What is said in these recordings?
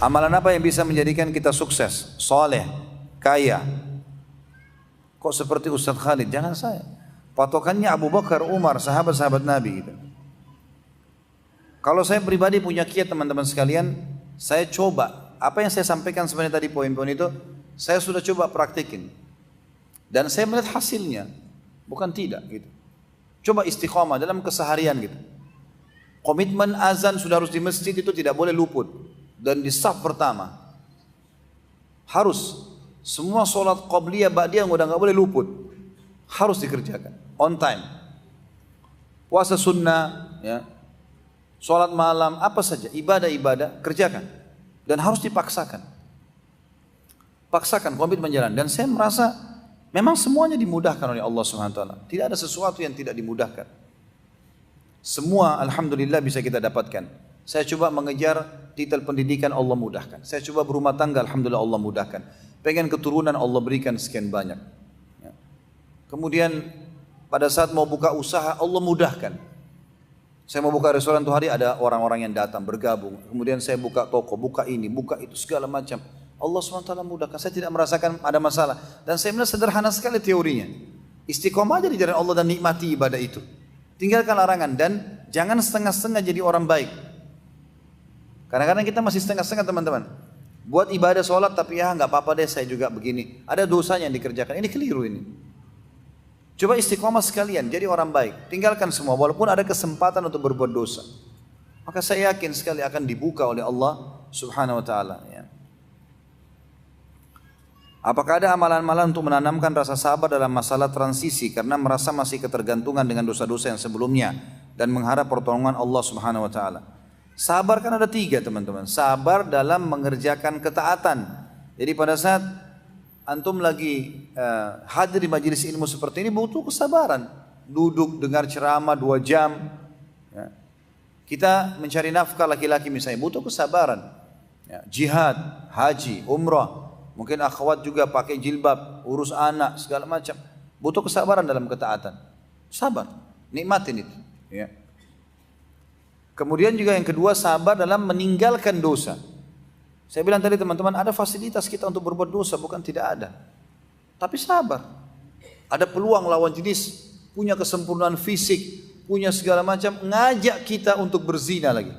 Amalan apa yang bisa menjadikan kita sukses, soleh, kaya? Kok seperti Ustaz Khalid? Jangan saya. Patokannya Abu Bakar, Umar, sahabat-sahabat Nabi gitu. Kalau saya pribadi punya kiat teman-teman sekalian, saya coba apa yang saya sampaikan sebenarnya tadi poin-poin itu, saya sudah coba praktikin. Dan saya melihat hasilnya, bukan tidak gitu. Coba istiqomah dalam keseharian gitu. Komitmen azan sudah harus di masjid itu tidak boleh luput. Dan di saf pertama harus semua sholat qabliyah ba'diyah udah nggak boleh luput, harus dikerjakan on time. Puasa sunnah, ya, sholat malam, apa saja ibadah-ibadah kerjakan dan harus dipaksakan. Paksakan komitmen jalan. Dan saya merasa memang semuanya dimudahkan oleh Allah Subhanahu wa taala. Tidak ada sesuatu yang tidak dimudahkan. Semua alhamdulillah bisa kita dapatkan. Saya coba mengejar titel pendidikan, Allah mudahkan. Saya coba berumah tangga, alhamdulillah Allah mudahkan. Pengen keturunan, Allah berikan sekian banyak. Ya. Kemudian pada saat mau buka usaha, Allah mudahkan. Saya mau buka restoran tuh hari ada orang-orang yang datang bergabung. Kemudian saya buka toko, buka ini, buka itu, segala macam. Allah SWT mudahkan. Saya tidak merasakan ada masalah. Dan saya melihat sederhana sekali teorinya. Istiqomah aja di jalan Allah dan nikmati ibadah itu. Tinggalkan larangan dan jangan setengah-setengah jadi orang baik. Kadang-kadang kita masih setengah-setengah teman-teman. Buat ibadah sholat tapi ya nggak apa-apa deh saya juga begini. Ada dosanya yang dikerjakan. Ini keliru ini. Coba istiqomah sekalian jadi orang baik. Tinggalkan semua walaupun ada kesempatan untuk berbuat dosa. Maka saya yakin sekali akan dibuka oleh Allah Subhanahu wa taala ya. Apakah ada amalan-amalan untuk menanamkan rasa sabar dalam masalah transisi karena merasa masih ketergantungan dengan dosa-dosa yang sebelumnya dan mengharap pertolongan Allah Subhanahu wa taala? Sabar kan ada 3 teman-teman. Sabar dalam mengerjakan ketaatan. Jadi pada saat antum lagi hadir di majelis ilmu seperti ini butuh kesabaran. Duduk dengar ceramah 2 jam. Ya. Kita mencari nafkah laki-laki misalnya butuh kesabaran. Ya. Jihad, haji, umrah. Mungkin akhwat juga pakai jilbab, urus anak, segala macam. Butuh kesabaran dalam ketaatan. Sabar, nikmatin itu. Ya. Kemudian juga yang kedua sabar dalam meninggalkan dosa. Saya bilang tadi teman-teman ada fasilitas kita untuk berbuat dosa, bukan tidak ada. Tapi sabar. Ada peluang lawan jenis, punya kesempurnaan fisik, punya segala macam, ngajak kita untuk berzina lagi.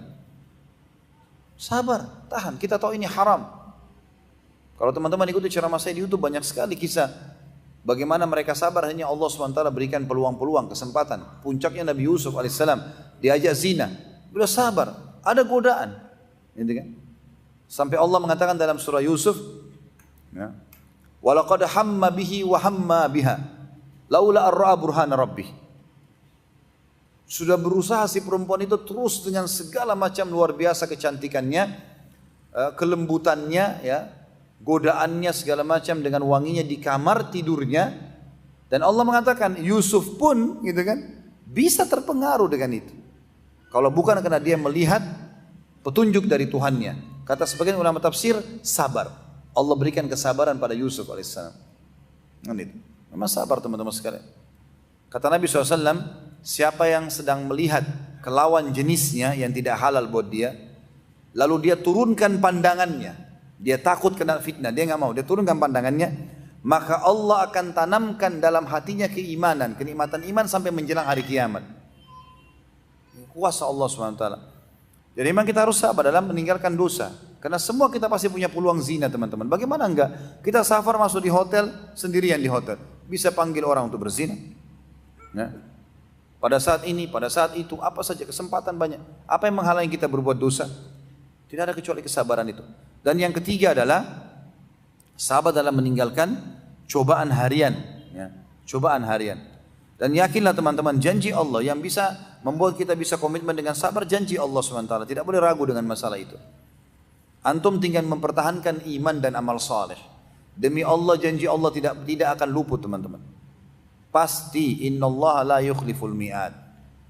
Sabar, tahan, kita tahu ini haram. Kalau teman-teman ikuti ceramah saya di YouTube banyak sekali kisah bagaimana mereka sabar, hanya Allah SWT berikan peluang-peluang, kesempatan. Puncaknya Nabi Yusuf AS diajak zina. Beliau sabar, ada godaan, gitu kan? Sampai Allah mengatakan dalam surah Yusuf, ya, walaqad hamma bihi wa hamma biha, laula ar-ra'a burhana rabbih. Sudah berusaha si perempuan itu terus dengan segala macam luar biasa kecantikannya, kelembutannya, ya, godaannya segala macam dengan wanginya di kamar tidurnya, dan Allah mengatakan Yusuf pun, gitu kan, bisa terpengaruh dengan itu. Kalau bukan karena dia melihat petunjuk dari Tuhannya. Kata sebagian ulama tafsir, sabar. Allah berikan kesabaran pada Yusuf alaihissalam. Memang sabar teman-teman sekalian. Kata Nabi SAW, siapa yang sedang melihat kelawan jenisnya yang tidak halal buat dia, lalu dia turunkan pandangannya, dia takut kena fitnah, dia nggak mau, dia turunkan pandangannya, maka Allah akan tanamkan dalam hatinya keimanan, kenikmatan iman sampai menjelang hari kiamat. Kuasa Allah SWT. Jadi memang kita harus sabar dalam meninggalkan dosa. Karena semua kita pasti punya peluang zina teman-teman. Bagaimana enggak? Kita safar masuk di hotel, sendirian di hotel. Bisa panggil orang untuk berzina. Ya. Pada saat ini, pada saat itu, apa saja kesempatan banyak. Apa yang menghalangi kita berbuat dosa? Tidak ada kecuali kesabaran itu. Dan yang ketiga adalah sabar dalam meninggalkan cobaan harian. Ya. Cobaan harian. Dan yakinlah teman-teman, janji Allah yang bisa membuat kita bisa komitmen dengan sabar, janji Allah SWT. Tidak boleh ragu dengan masalah itu. Antum tinggal mempertahankan iman dan amal saleh. Demi Allah, janji Allah tidak akan luput teman-teman. Pasti, innallaha la yukhliful mi'ad.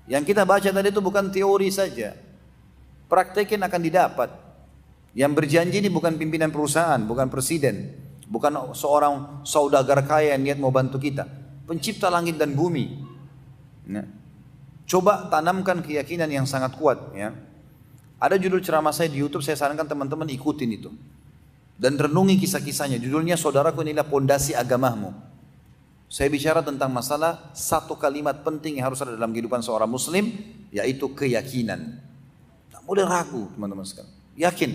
Yang kita baca tadi itu bukan teori saja. Praktekin akan didapat. Yang berjanji ini bukan pimpinan perusahaan, bukan presiden, bukan seorang saudagar kaya yang niat mau bantu kita. Pencipta langit dan bumi. Ya. Coba tanamkan keyakinan yang sangat kuat. Ya. Ada judul ceramah saya di YouTube, saya sarankan teman-teman ikutin itu. Dan renungi kisah-kisahnya. Judulnya Saudaraku Inilah Pondasi Agamamu. Saya bicara tentang masalah satu kalimat penting yang harus ada dalam kehidupan seorang muslim, yaitu keyakinan. Tak boleh ragu teman-teman sekalian. Yakin.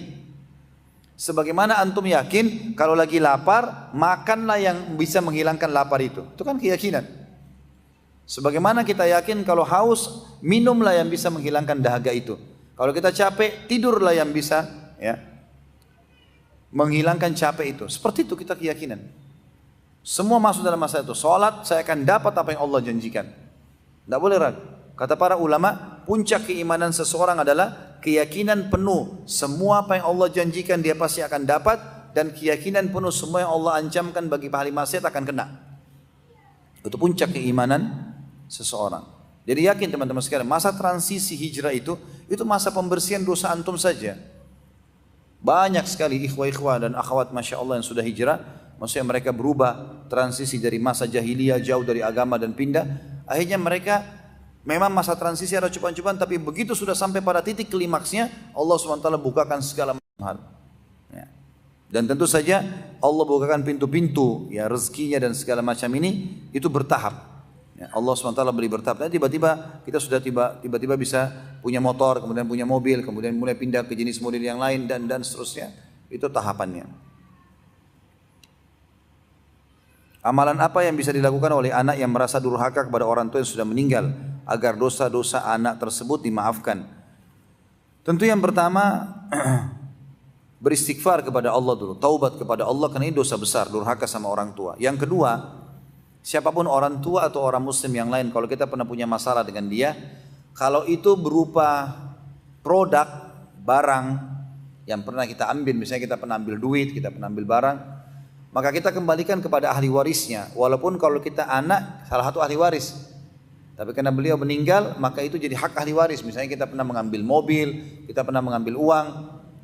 Sebagaimana antum yakin kalau lagi lapar, makanlah yang bisa menghilangkan lapar itu. Itu kan keyakinan. Sebagaimana kita yakin kalau haus, minumlah yang bisa menghilangkan dahaga itu. Kalau kita capek, tidurlah yang bisa menghilangkan capek itu. Seperti itu kita keyakinan. Semua masuk dalam masalah itu. Salat, saya akan dapat apa yang Allah janjikan. Tidak boleh ragu. Kata para ulama, puncak keimanan seseorang adalah keyakinan penuh. Semua apa yang Allah janjikan dia pasti akan dapat. Dan keyakinan penuh semua yang Allah ancamkan bagi ahli maksiat akan kena. Itu puncak keimanan seseorang. Jadi yakin teman-teman sekalian, masa transisi hijrah itu masa pembersihan dosa antum saja. Banyak sekali ikhwah-ikhwah dan akhwat Masya Allah yang sudah hijrah. Maksudnya mereka berubah, transisi dari masa jahiliyah, jauh dari agama dan pindah. Akhirnya mereka memang masa transisi ada cobaan-cobaan, tapi begitu sudah sampai pada titik klimaksnya, Allah SWT bukakan segala macam hal. Ya. Dan tentu saja Allah bukakan pintu-pintu ya rezekinya dan segala macam ini, itu bertahap. Ya, Allah SWT beri bertahap. Dan tiba-tiba kita sudah tiba-tiba bisa punya motor, kemudian punya mobil, kemudian mulai pindah ke jenis model yang lain dan seterusnya. Itu tahapannya. Amalan apa yang bisa dilakukan oleh anak yang merasa durhaka kepada orang tua yang sudah meninggal agar dosa-dosa anak tersebut dimaafkan? Tentu yang pertama beristighfar kepada Allah dulu, taubat kepada Allah karena ini dosa besar, durhaka sama orang tua. Yang kedua, siapapun orang tua atau orang muslim yang lain, kalau kita pernah punya masalah dengan dia, kalau itu berupa produk, barang yang pernah kita ambil, misalnya kita pernah ambil duit, kita pernah ambil barang, maka kita kembalikan kepada ahli warisnya. Walaupun kalau kita anak, salah satu ahli waris, tapi karena beliau meninggal, maka itu jadi hak ahli waris. Misalnya kita pernah mengambil mobil, kita pernah mengambil uang.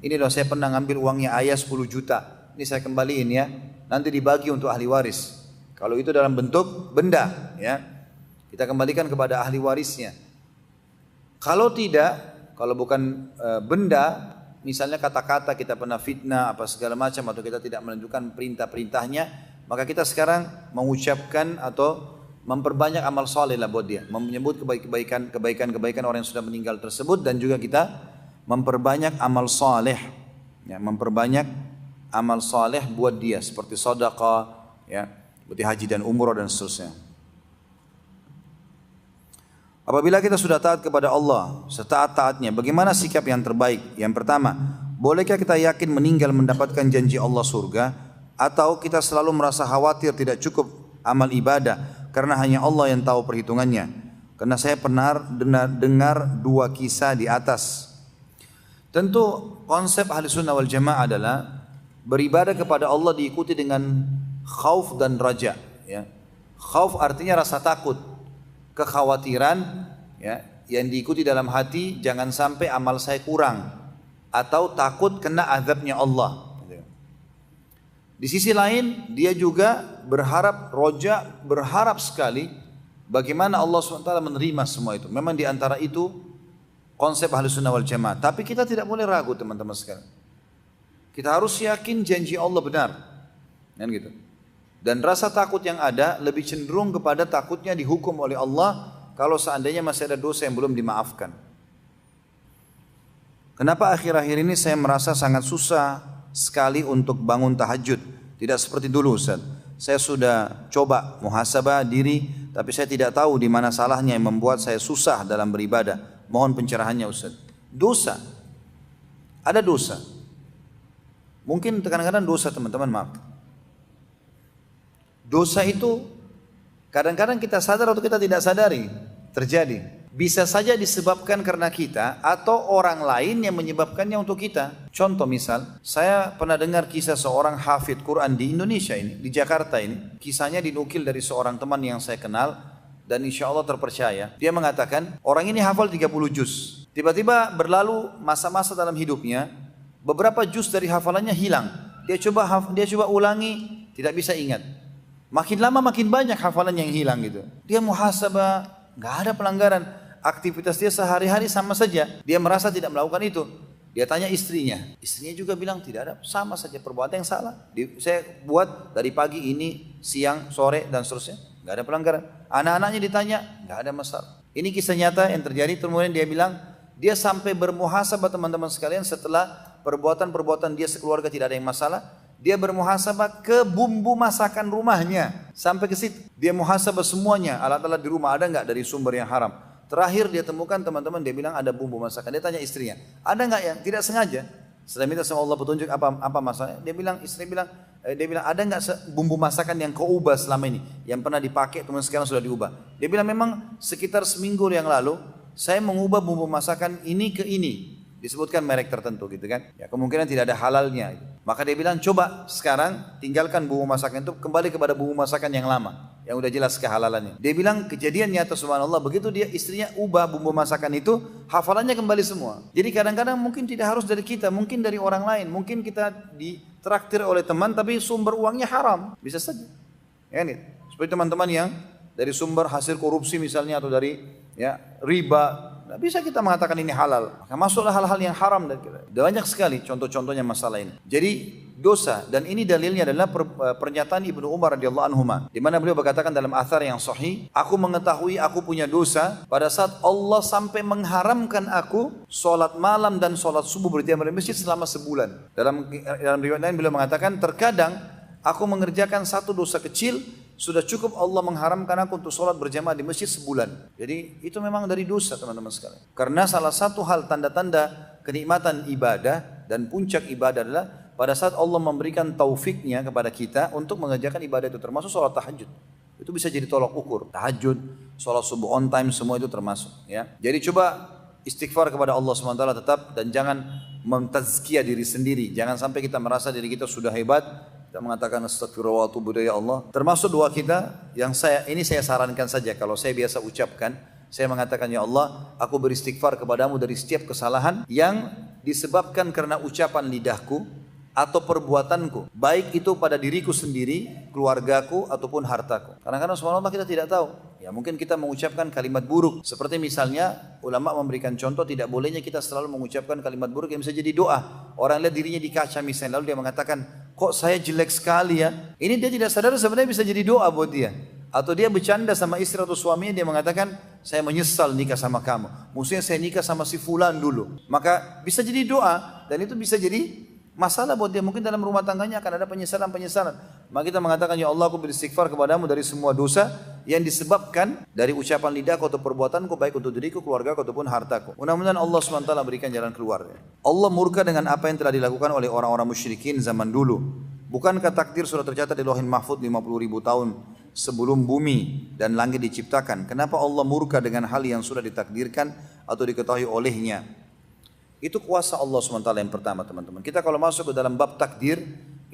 Ini loh saya pernah ngambil uangnya ayah 10 juta. Ini saya kembaliin ya. Nanti dibagi untuk ahli waris. Kalau itu dalam bentuk benda, ya kita kembalikan kepada ahli warisnya. Kalau tidak, kalau bukan benda, misalnya kata-kata kita pernah fitnah apa segala macam atau kita tidak menunjukkan perintah-perintahnya, maka kita sekarang mengucapkan atau memperbanyak amal soleh lah buat dia, menyebut kebaikan orang yang sudah meninggal tersebut, dan juga kita memperbanyak amal soleh, ya, memperbanyak amal soleh buat dia seperti sedekah, ya, seperti haji dan umrah dan seterusnya. Apabila kita sudah taat kepada Allah, setaat-taatnya, bagaimana sikap yang terbaik? Yang pertama, bolehkah kita yakin meninggal mendapatkan janji Allah surga? Atau kita selalu merasa khawatir tidak cukup amal ibadah karena hanya Allah yang tahu perhitungannya? Karena saya pernah dengar dua kisah di atas. Tentu konsep ahli sunnah wal jamaah adalah beribadah kepada Allah diikuti dengan khauf dan raja. Ya. Khauf artinya rasa takut, kekhawatiran, ya, yang diikuti dalam hati, jangan sampai amal saya kurang, atau takut kena azabnya Allah. Di sisi lain dia juga berharap sekali bagaimana Allah SWT menerima semua itu. Memang di antara itu konsep ahli sunnah wal jamaah. Tapi kita tidak boleh ragu teman-teman sekalian. Kita harus yakin janji Allah benar, kan gitu. Dan rasa takut yang ada lebih cenderung kepada takutnya dihukum oleh Allah kalau seandainya masih ada dosa yang belum dimaafkan. Kenapa akhir-akhir ini saya merasa sangat susah sekali untuk bangun tahajud? Tidak seperti dulu Ustaz. Saya sudah coba muhasabah diri, tapi saya tidak tahu di mana salahnya yang membuat saya susah dalam beribadah. Mohon pencerahannya Ustaz. Dosa. Ada dosa. Mungkin kadang-kadang dosa teman-teman, maaf. Dosa itu kadang-kadang kita sadar atau kita tidak sadari terjadi. Bisa saja disebabkan karena kita atau orang lain yang menyebabkannya untuk kita. Contoh misal, saya pernah dengar kisah seorang hafidh Quran di Indonesia ini, di Jakarta ini. Kisahnya dinukil dari seorang teman yang saya kenal dan insya Allah terpercaya. Dia mengatakan orang ini hafal 30 juz. Tiba-tiba berlalu masa-masa dalam hidupnya, beberapa juz dari hafalannya hilang. Dia coba ulangi, tidak bisa ingat. Makin lama makin banyak hafalan yang hilang gitu. Dia muhasabah, nggak ada pelanggaran. Aktivitas dia sehari-hari sama saja. Dia merasa tidak melakukan itu. Dia tanya istrinya. Istrinya juga bilang tidak ada, sama saja perbuatan yang salah. Saya buat dari pagi ini, siang, sore, dan seterusnya. Nggak ada pelanggaran. Anak-anaknya ditanya, nggak ada masalah. Ini kisah nyata yang terjadi. Kemudian dia bilang, dia sampai bermuhasabah teman-teman sekalian setelah perbuatan-perbuatan dia sekeluarga tidak ada yang masalah. Dia bermuhasabah ke bumbu masakan rumahnya. Sampai ke situ. Dia muhasabah semuanya. Alat-alat di rumah ada nggak dari sumber yang haram. Terakhir dia temukan teman-teman, dia bilang ada bumbu masakan. Dia tanya istrinya, ada nggak yang tidak sengaja? Setelah minta sama Allah petunjuk apa masalahnya, dia bilang ada nggak bumbu masakan yang kau ubah selama ini, yang pernah dipakai teman sekarang sudah diubah? Dia bilang memang sekitar seminggu yang lalu saya mengubah bumbu masakan ini ke ini. Disebutkan merek tertentu gitu kan. Ya kemungkinan tidak ada halalnya. Maka dia bilang coba sekarang tinggalkan bumbu masakan itu, kembali kepada bumbu masakan yang lama. Yang udah jelas kehalalannya. Dia bilang kejadian nyata subhanallah, begitu dia istrinya ubah bumbu masakan itu, hafalannya kembali semua. Jadi kadang-kadang mungkin tidak harus dari kita, mungkin dari orang lain. Mungkin kita ditraktir oleh teman tapi sumber uangnya haram. Bisa saja. Ya nih. Seperti teman-teman yang dari sumber hasil korupsi misalnya atau dari ya riba. Nah, bisa kita mengatakan ini halal. Maka masuklah hal-hal yang haram dari kita. Banyak sekali contoh-contohnya masalah ini. Jadi dosa, dan ini dalilnya adalah pernyataan Ibnu Umar radhiyallahu anhu, di mana beliau berkatakan dalam athar yang sahih, aku mengetahui aku punya dosa pada saat Allah sampai mengharamkan aku sholat malam dan sholat subuh berjamaah di masjid selama sebulan. Dalam riwayat lain beliau mengatakan, terkadang aku mengerjakan satu dosa kecil, sudah cukup Allah mengharamkan aku untuk sholat berjamaah di masjid sebulan. Jadi itu memang dari dosa teman-teman sekalian. Karena salah satu hal tanda-tanda kenikmatan ibadah dan puncak ibadah adalah pada saat Allah memberikan taufiknya kepada kita untuk mengerjakan ibadah itu, termasuk sholat tahajud. Itu bisa jadi tolak ukur. Tahajud, sholat subuh on time, semua itu termasuk. Ya. Jadi coba istighfar kepada Allah SWT tetap, dan jangan mentazkiyah diri sendiri. Jangan sampai kita merasa diri kita sudah hebat. Kita mengatakan astagfirullah wa atubu ilaih, ya Allah. Termasuk doa kita yang saya sarankan saja, kalau saya biasa ucapkan, saya mengatakan, ya Allah, aku beristighfar kepadamu dari setiap kesalahan yang disebabkan karena ucapan lidahku atau perbuatanku, baik itu pada diriku sendiri, keluargaku, ataupun hartaku. Kadang-kadang subhanallah kita tidak tahu. Ya mungkin kita mengucapkan kalimat buruk. Seperti misalnya ulama memberikan contoh, tidak bolehnya kita selalu mengucapkan kalimat buruk yang bisa jadi doa. Orang lihat dirinya di kaca misalnya, lalu dia mengatakan, kok saya jelek sekali ya. Ini dia tidak sadar sebenarnya bisa jadi doa buat dia. Atau dia bercanda sama istri atau suaminya, dia mengatakan, saya menyesal nikah sama kamu. Maksudnya saya nikah sama si fulan dulu. Maka bisa jadi doa, dan itu bisa jadi masalah buat dia. Mungkin dalam rumah tangganya akan ada penyesalan-penyesalan. Maka kita mengatakan, ya Allah, aku beristighfar kepadamu dari semua dosa yang disebabkan dari ucapan lidahku atau perbuatanku, baik untuk diriku, keluarga ataupun hartaku. Mudah-mudahan Allah SWT berikan jalan keluar. Allah murka dengan apa yang telah dilakukan oleh orang-orang musyrikin zaman dulu. Bukankah takdir sudah tercatat di Lauhul Mahfuz 50.000 tahun sebelum bumi dan langit diciptakan? Kenapa Allah murka dengan hal yang sudah ditakdirkan atau diketahui olehnya? Itu kuasa Allah SWT yang pertama teman-teman. Kita kalau masuk ke dalam bab takdir,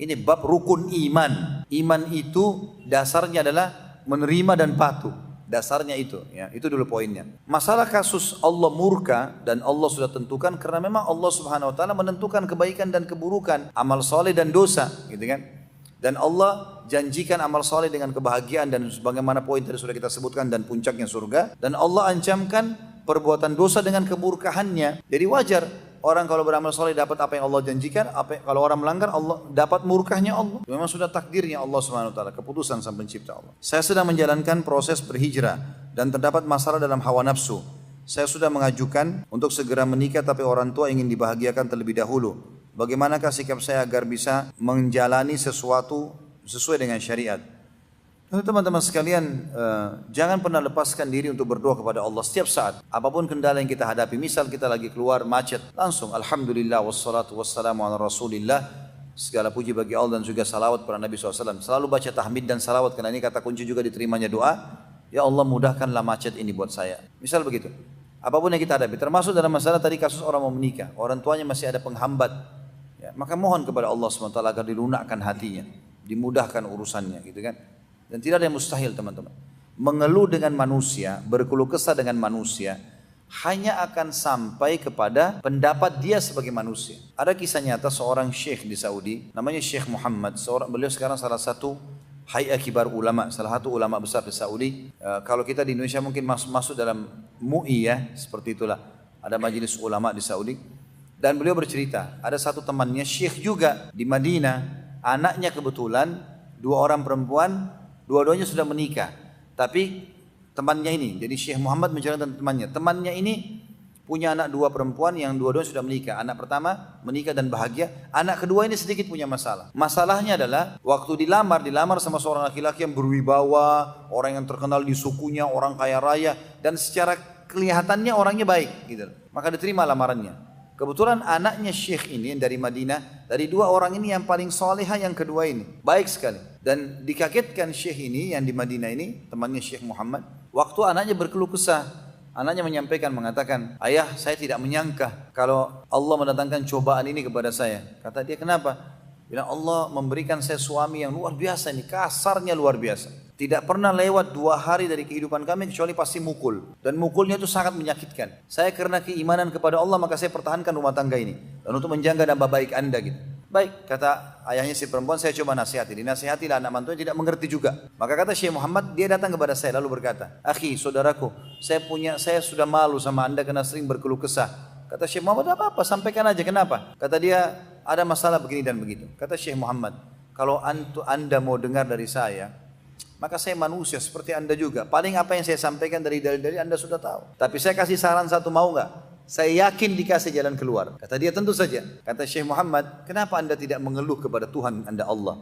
ini bab rukun iman. Iman itu dasarnya adalah menerima dan patuh. Dasarnya itu, ya, itu dulu poinnya. Masalah kasus Allah murka dan Allah sudah tentukan, karena memang Allah Subhanahu Wa Taala menentukan kebaikan dan keburukan, amal soleh dan dosa, gitu kan? Dan Allah janjikan amal soleh dengan kebahagiaan dan sebagaimana poin tadi sudah kita sebutkan, dan puncaknya surga. Dan Allah ancamkan perbuatan dosa dengan kemurkahannya. Jadi wajar orang kalau beramal soleh dapat apa yang Allah janjikan, kalau orang melanggar Allah dapat murkahnya Allah. Memang sudah takdirnya Allah Subhanahu Wa Taala, keputusan sang pencipta Allah. Saya sedang menjalankan proses berhijrah dan terdapat masalah dalam hawa nafsu. Saya sudah mengajukan untuk segera menikah, tapi orang tua ingin dibahagiakan terlebih dahulu. Bagaimanakah sikap saya agar bisa menjalani sesuatu sesuai dengan syariat? Teman-teman sekalian, jangan pernah lepaskan diri untuk berdoa kepada Allah setiap saat. Apapun kendala yang kita hadapi, misal kita lagi keluar macet, langsung Alhamdulillah wassalatu wassalamu ala rasulillah. Segala puji bagi Allah dan juga salawat kepada Nabi SAW. Selalu baca tahmid dan salawat, karena ini kata kunci juga diterimanya doa. Ya Allah, mudahkanlah macet ini buat saya. Misal begitu. Apapun yang kita hadapi, termasuk dalam masalah tadi kasus orang mau menikah, orang tuanya masih ada penghambat. Ya, maka mohon kepada Allah SWT agar dilunakkan hatinya, dimudahkan urusannya, gitu kan. Dan tidak ada yang mustahil teman-teman. Mengeluh dengan manusia, berkeluh kesah dengan manusia, hanya akan sampai kepada pendapat dia sebagai manusia. Ada kisah nyata seorang syekh di Saudi, namanya Syekh Muhammad. Beliau sekarang salah satu hay'ah kibar ulama, salah satu ulama besar di Saudi. Kalau kita di Indonesia mungkin masuk dalam MUI ya, seperti itulah. Ada majelis ulama di Saudi. Dan beliau bercerita, ada satu temannya syekh juga di Madinah, anaknya kebetulan 2 orang perempuan, dua-duanya sudah menikah. Tapi temannya ini, jadi Syekh Muhammad menceritakan temannya ini punya anak 2 perempuan yang dua-duanya sudah menikah. Anak pertama menikah dan bahagia, anak kedua ini sedikit punya masalah. Masalahnya adalah waktu dilamar sama seorang laki-laki yang berwibawa, orang yang terkenal di sukunya, orang kaya raya, dan secara kelihatannya orangnya baik gitu. Maka diterima lamarannya. Kebetulan anaknya syekh ini yang dari Madinah, dari 2 orang ini yang paling soleha yang kedua ini, baik sekali. Dan dikagetkan syekh ini yang di Madinah ini, temannya Syekh Muhammad, waktu anaknya berkeluh kesah, anaknya menyampaikan, mengatakan, ayah saya tidak menyangka kalau Allah mendatangkan cobaan ini kepada saya. Kata dia, kenapa? Bilang, Allah memberikan saya suami yang luar biasa ini, kasarnya luar biasa. Tidak pernah lewat 2 hari dari kehidupan kami kecuali pasti mukul. Dan mukulnya itu sangat menyakitkan. Saya karena keimanan kepada Allah maka saya pertahankan rumah tangga ini. Dan untuk menjaga nama baik anda gitu. Baik, kata ayahnya si perempuan, saya coba nasihati. Dinasihatilah anak mantunya tidak mengerti juga. Maka kata Syekh Muhammad, dia datang kepada saya lalu berkata, akhi, saudaraku, saya sudah malu sama anda karena sering berkeluh kesah. Kata Syekh Muhammad, apa-apa, sampaikan aja, kenapa? Kata dia, ada masalah begini dan begitu. Kata Syekh Muhammad, kalau anda mau dengar dari saya, maka saya manusia seperti anda juga. Paling apa yang saya sampaikan dari dalil-dalil anda sudah tahu. Tapi saya kasih saran satu, mau nggak? Saya yakin dikasih jalan keluar. Kata dia, tentu saja. Kata Syekh Muhammad, kenapa anda tidak mengeluh kepada Tuhan anda Allah?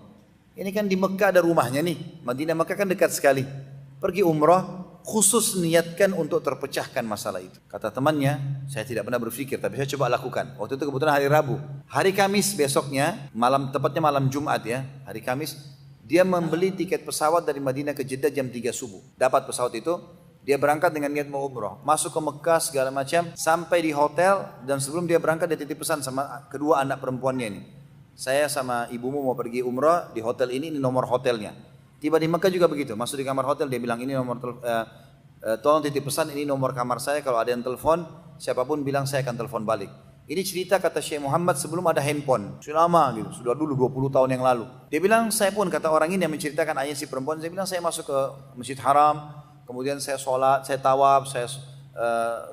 Ini kan di Mekah ada rumahnya nih. Madinah Mekah kan dekat sekali. Pergi umrah, khusus niatkan untuk terpecahkan masalah itu. Kata temannya, saya tidak pernah berpikir, tapi saya coba lakukan. Waktu itu kebetulan hari Rabu. Hari Kamis besoknya, tepatnya malam Jumat ya, hari Kamis, dia membeli tiket pesawat dari Madinah ke Jeddah jam 3 subuh. Dapat pesawat itu, dia berangkat dengan niat mau umrah. Masuk ke Mekah segala macam, sampai di hotel, dan sebelum dia berangkat dia titip pesan sama kedua anak perempuannya ini. Saya sama ibumu mau pergi umrah di hotel ini nomor hotelnya. Tiba di Mekah juga begitu, masuk di kamar hotel dia bilang ini nomor tolong titip pesan, ini nomor kamar saya, kalau ada yang telepon siapapun bilang saya akan telepon balik. Ini cerita kata Syekh Muhammad sebelum ada handphone, sudah lama gitu, sudah dulu 20 tahun yang lalu. Dia bilang saya pun, kata orang ini yang menceritakan ayah si perempuan, saya bilang saya masuk ke Masjid Haram, kemudian saya sholat, saya tawaf, saya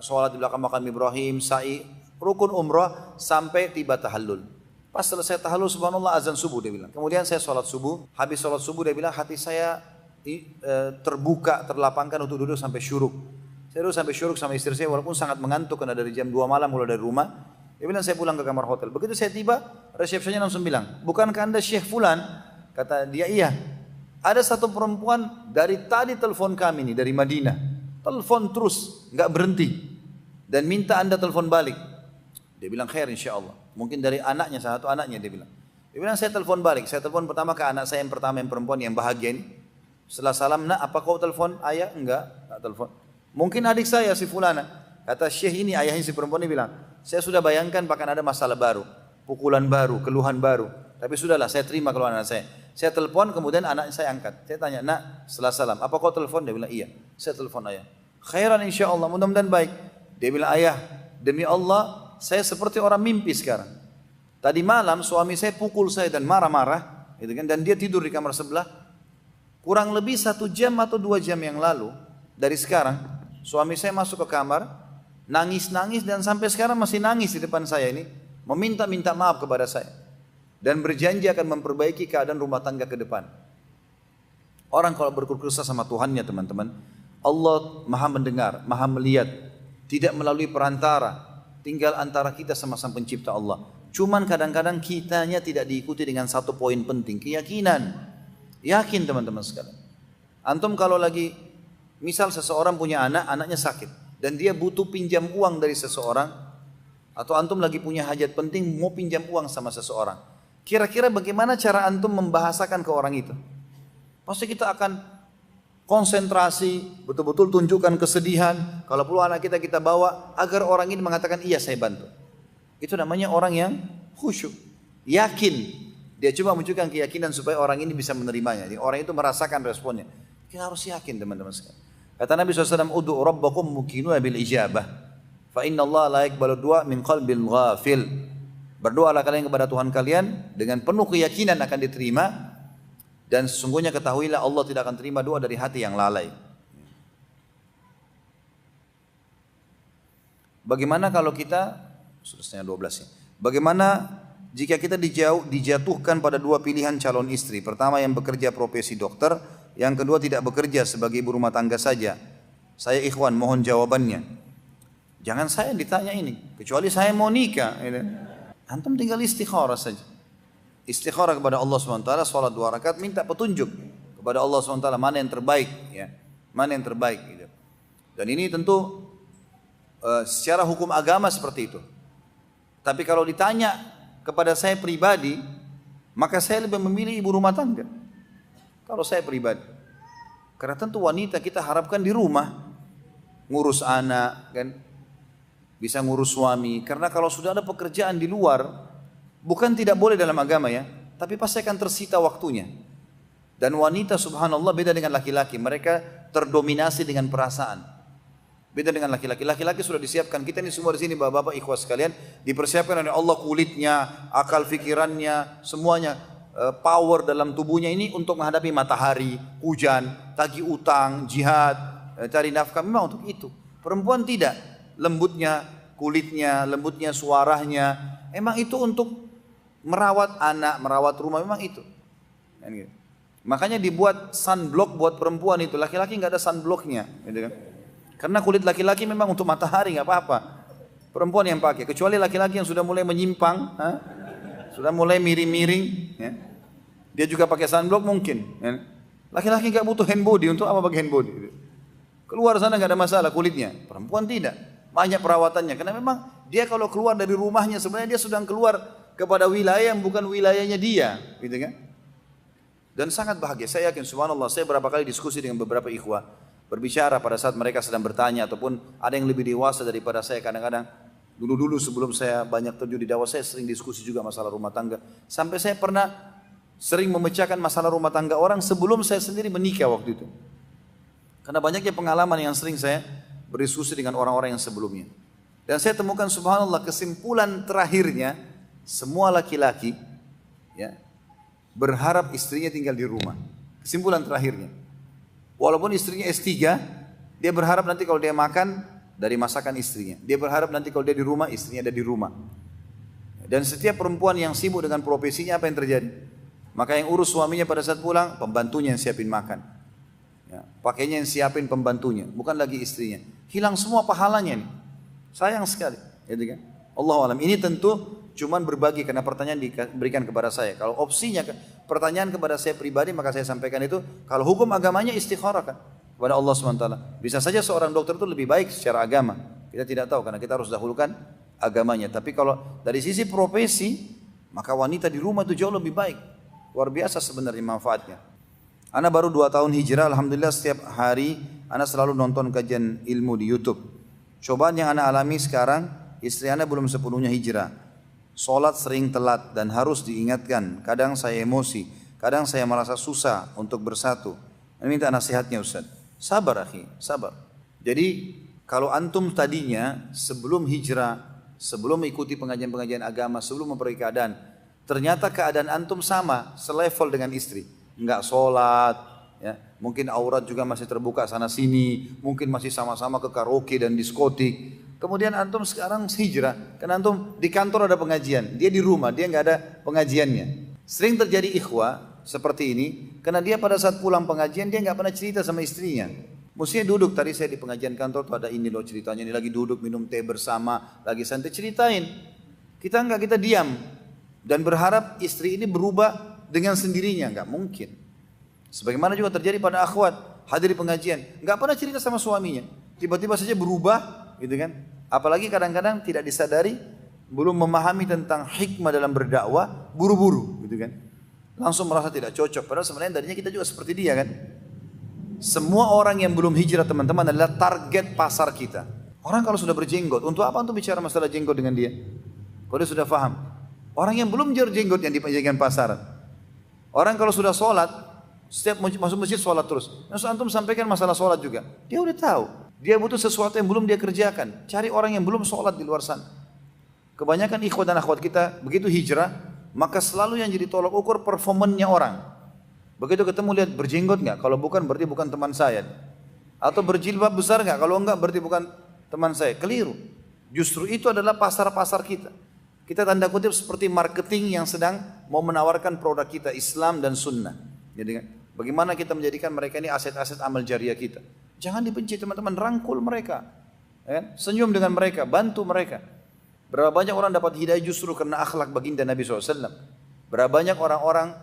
sholat di belakang makam Ibrahim, sa'i, rukun umrah sampai tiba tahallul. Pas selesai tahallul subhanallah azan subuh dia bilang. Kemudian saya sholat subuh, habis sholat subuh dia bilang hati saya terbuka, terlapangkan untuk duduk sampai syuruk. Saya duduk sampai syuruk sama istri saya walaupun sangat mengantuk karena dari jam 2 malam mulai dari rumah. Dia bilang saya pulang ke kamar hotel. Begitu saya tiba, resepsinya langsung bilang, bukankah anda Syekh Fulan? Kata dia, iya. Ada satu perempuan dari tadi telepon kami nih dari Madinah. Telepon terus, nggak berhenti. Dan minta anda telepon balik. Dia bilang khair insya Allah. Mungkin dari anaknya, salah satu anaknya dia bilang. Dia bilang saya telepon balik. Saya telepon pertama ke anak saya yang pertama yang perempuan yang bahagia ini. Setelah salam, nak apa kau telepon? Ayah, enggak telepon. Mungkin adik saya si Fulana. Kata Syekh ini, ayahnya si perempuan ini bilang, saya sudah bayangkan bahkan ada masalah baru, pukulan baru, keluhan baru. Tapi sudahlah, saya terima keluhan anak saya. Saya telepon, kemudian anak saya angkat. Saya tanya, nak, setelah salam, apa kau telepon? Dia bilang, iya. Saya telepon ayah. Khairan insya Allah, mudah-mudahan baik. Dia bilang, ayah, demi Allah, saya seperti orang mimpi sekarang. Tadi malam suami saya pukul saya dan marah-marah, gitu kan? Dan dia tidur di kamar sebelah. Kurang lebih 1 jam atau 2 jam yang lalu, dari sekarang, suami saya masuk ke kamar, nangis-nangis dan sampai sekarang masih nangis di depan saya ini, meminta-minta maaf kepada saya dan berjanji akan memperbaiki keadaan rumah tangga ke depan. Orang kalau berkeluh kesah sama Tuhannya teman-teman, Allah maha mendengar, maha melihat, tidak melalui perantara, tinggal antara kita sama sang pencipta Allah. Cuman kadang-kadang kitanya tidak diikuti dengan satu poin penting, keyakinan. Yakin teman-teman sekalian. Antum kalau lagi, misal seseorang punya anak, anaknya sakit dan dia butuh pinjam uang dari seseorang, atau antum lagi punya hajat penting mau pinjam uang sama seseorang, kira-kira bagaimana cara antum membahasakan ke orang itu? Pasti kita akan konsentrasi, betul-betul tunjukkan kesedihan, kalau perlu anak kita bawa agar orang ini mengatakan iya saya bantu. Itu namanya orang yang khusyuk, yakin. Dia coba menunjukkan keyakinan supaya orang ini bisa menerimanya. Jadi orang itu merasakan responnya. Kita harus yakin teman-teman sekalian. Kata Nabi SAW, Udu'u rabbakum mukinuna bil ijabah. Fa inna Allah la yakbalu du'a min qalbil ghafil. Berdoalah kalian kepada Tuhan kalian dengan penuh keyakinan akan diterima. Dan sesungguhnya ketahuilah Allah tidak akan terima doa dari hati yang lalai. Bagaimana kalau kita, sudah setengah 12 ya. Bagaimana jika kita dijatuhkan pada dua pilihan calon istri? Pertama yang bekerja profesi dokter, yang kedua tidak bekerja sebagai ibu rumah tangga saja. Saya ikhwan mohon jawabannya. Jangan saya ditanya ini, kecuali saya mau nikah. Antum tinggal istikharah saja. Istikharah kepada Allah SWT, sholat 2 rakaat, minta petunjuk kepada Allah SWT mana yang terbaik, ya, mana yang terbaik. Gitu. Dan ini tentu secara hukum agama seperti itu. Tapi kalau ditanya kepada saya pribadi, maka saya lebih memilih ibu rumah tangga. Kalau saya pribadi, karena tentu wanita kita harapkan di rumah, ngurus anak, kan, bisa ngurus suami. Karena kalau sudah ada pekerjaan di luar, bukan tidak boleh dalam agama ya, tapi pasti akan tersita waktunya. Dan wanita subhanallah beda dengan laki-laki, mereka terdominasi dengan perasaan. Beda dengan laki-laki. Laki-laki sudah disiapkan, kita ini semua di sini bapak-bapak ikhwas sekalian, dipersiapkan oleh Allah kulitnya, akal fikirannya, semuanya, power dalam tubuhnya ini untuk menghadapi matahari, hujan, tagih utang, jihad, cari nafkah, memang untuk itu. Perempuan tidak, lembutnya kulitnya, lembutnya suaranya, emang itu untuk merawat anak, merawat rumah, memang itu. Makanya dibuat sunblock buat perempuan itu, laki-laki nggak ada sunblocknya, gitu kan? Karena kulit laki-laki memang untuk matahari, nggak apa-apa. Perempuan yang pakai, kecuali laki-laki yang sudah mulai menyimpang, sudah mulai miring-miring, ya. Dia juga pakai sunblock mungkin. Ya. Laki-laki nggak butuh hand body, untuk apa pakai hand body? Keluar sana nggak ada masalah kulitnya. Perempuan tidak, banyak perawatannya. Karena memang dia kalau keluar dari rumahnya sebenarnya dia sedang keluar kepada wilayah yang bukan wilayahnya dia, gitu kan? Dan sangat bahagia. Saya yakin, subhanallah, saya berapa kali diskusi dengan beberapa ikhwah. Berbicara pada saat mereka sedang bertanya ataupun ada yang lebih dewasa daripada saya. Kadang-kadang dulu-dulu sebelum saya banyak terjun di dakwah, saya sering diskusi juga masalah rumah tangga. Sampai saya pernah sering memecahkan masalah rumah tangga orang sebelum saya sendiri menikah waktu itu. Karena banyaknya pengalaman yang sering saya berdiskusi dengan orang-orang yang sebelumnya. Dan saya temukan subhanallah kesimpulan terakhirnya, semua laki-laki ya, berharap istrinya tinggal di rumah. Kesimpulan terakhirnya. Walaupun istrinya S3, dia berharap nanti kalau dia makan dari masakan istrinya. Dia berharap nanti kalau dia di rumah, istrinya ada di rumah. Dan setiap perempuan yang sibuk dengan profesinya, apa yang terjadi? Maka yang urus suaminya pada saat pulang, pembantunya yang siapin makan. Ya, pakainya yang siapin pembantunya, bukan lagi istrinya. Hilang semua pahalanya nih. Sayang sekali. Gitu kan? Allahu a'lam. Ini tentu cuman berbagi karena pertanyaan diberikan kepada saya. Kalau opsinya pertanyaan kepada saya pribadi, maka saya sampaikan itu. Kalau hukum agamanya istikharah kan kepada Allah SWT. Bisa saja seorang dokter itu lebih baik secara agama. Kita tidak tahu karena kita harus dahulukan agamanya. Tapi kalau dari sisi profesi, maka wanita di rumah itu jauh lebih baik. Luar biasa sebenarnya manfaatnya. Ana baru 2 tahun hijrah, alhamdulillah setiap hari ana selalu nonton kajian ilmu di YouTube. Cobaan yang ana alami sekarang, istri ana belum sepenuhnya hijrah. Sholat sering telat dan harus diingatkan. Kadang saya emosi, kadang saya merasa susah untuk bersatu. Saya minta nasihatnya Ustaz. Sabar akhi, sabar. Jadi kalau antum tadinya sebelum hijrah, sebelum mengikuti pengajian-pengajian agama, sebelum memperbaiki keadaan, ternyata keadaan antum sama, selevel dengan istri. Enggak sholat, ya, mungkin aurat juga masih terbuka sana sini, mungkin masih sama-sama ke karaoke dan diskotik. Kemudian antum sekarang hijrah, karena antum di kantor ada pengajian, dia di rumah, dia nggak ada pengajiannya. Sering terjadi ikhwah seperti ini, karena dia pada saat pulang pengajian dia nggak pernah cerita sama istrinya. Mestinya duduk, tadi saya di pengajian kantor tuh ada ini loh ceritanya, ini lagi duduk minum teh bersama, lagi santai ceritain. Kita nggak, kita diam dan berharap istri ini berubah dengan sendirinya, nggak mungkin. Sebagaimana juga terjadi pada akhwat hadir di pengajian, nggak pernah cerita sama suaminya, tiba-tiba saja berubah. Gitu kan? Apalagi kadang-kadang tidak disadari, belum memahami tentang hikmah dalam berdakwah, buru-buru, gitu kan? Langsung merasa tidak cocok. Padahal sebenarnya tadinya kita juga seperti dia kan? Semua orang yang belum hijrah teman-teman adalah target pasar kita. Orang kalau sudah berjenggot, untuk apa untuk bicara masalah jenggot dengan dia? Kalau dia sudah paham. Orang yang belum jenggot yang dipenjagaan pasar. Orang kalau sudah sholat, setiap masuk masjid sholat terus. Terus antum sampaikan masalah sholat juga. Dia udah tahu. Dia butuh sesuatu yang belum dia kerjakan. Cari orang yang belum sholat di luar sana. Kebanyakan ikhwat dan akhwat kita begitu hijrah, maka selalu yang jadi tolak ukur performannya orang. Begitu ketemu lihat berjenggot nggak? Kalau bukan berarti bukan teman saya. Atau berjilbab besar nggak? Kalau enggak berarti bukan teman saya. Keliru. Justru itu adalah pasar-pasar kita. Kita tanda kutip seperti marketing yang sedang mau menawarkan produk kita, Islam dan Sunnah. Jadi bagaimana kita menjadikan mereka ini aset-aset amal jariah kita. Jangan dibenci teman-teman, rangkul mereka. Ya, senyum dengan mereka, bantu mereka. Berapa banyak orang dapat hidayah justru karena akhlak baginda Nabi SAW. Berapa banyak orang-orang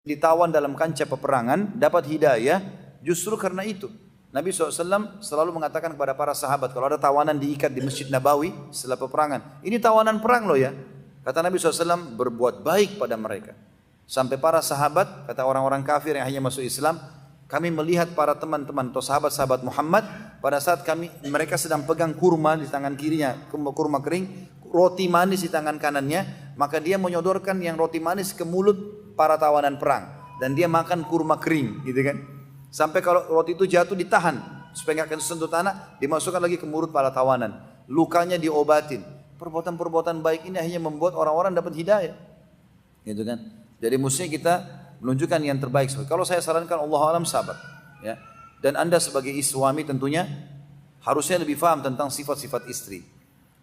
ditawan dalam kancah peperangan dapat hidayah justru karena itu. Nabi SAW selalu mengatakan kepada para sahabat, kalau ada tawanan diikat di Masjid Nabawi setelah peperangan, ini tawanan perang loh ya. Kata Nabi SAW, berbuat baik pada mereka. Sampai para sahabat, kata orang-orang kafir yang hanya masuk Islam, kami melihat para teman-teman atau sahabat-sahabat Muhammad pada saat mereka sedang pegang kurma di tangan kirinya, kurma kering, roti manis di tangan kanannya, maka dia menyodorkan yang roti manis ke mulut para tawanan perang, dan dia makan kurma kering, gitu kan? Sampai kalau roti itu jatuh ditahan supaya nggak sentuh tanah, dimasukkan lagi ke mulut para tawanan, lukanya diobatin. Perbuatan-perbuatan baik ini akhirnya membuat orang-orang dapat hidayah, gitu kan? Jadi mestinya kita menunjukkan yang terbaik. Kalau saya sarankan, Allah alam, sabar, ya. Dan Anda sebagai suami tentunya harusnya lebih paham tentang sifat-sifat istri.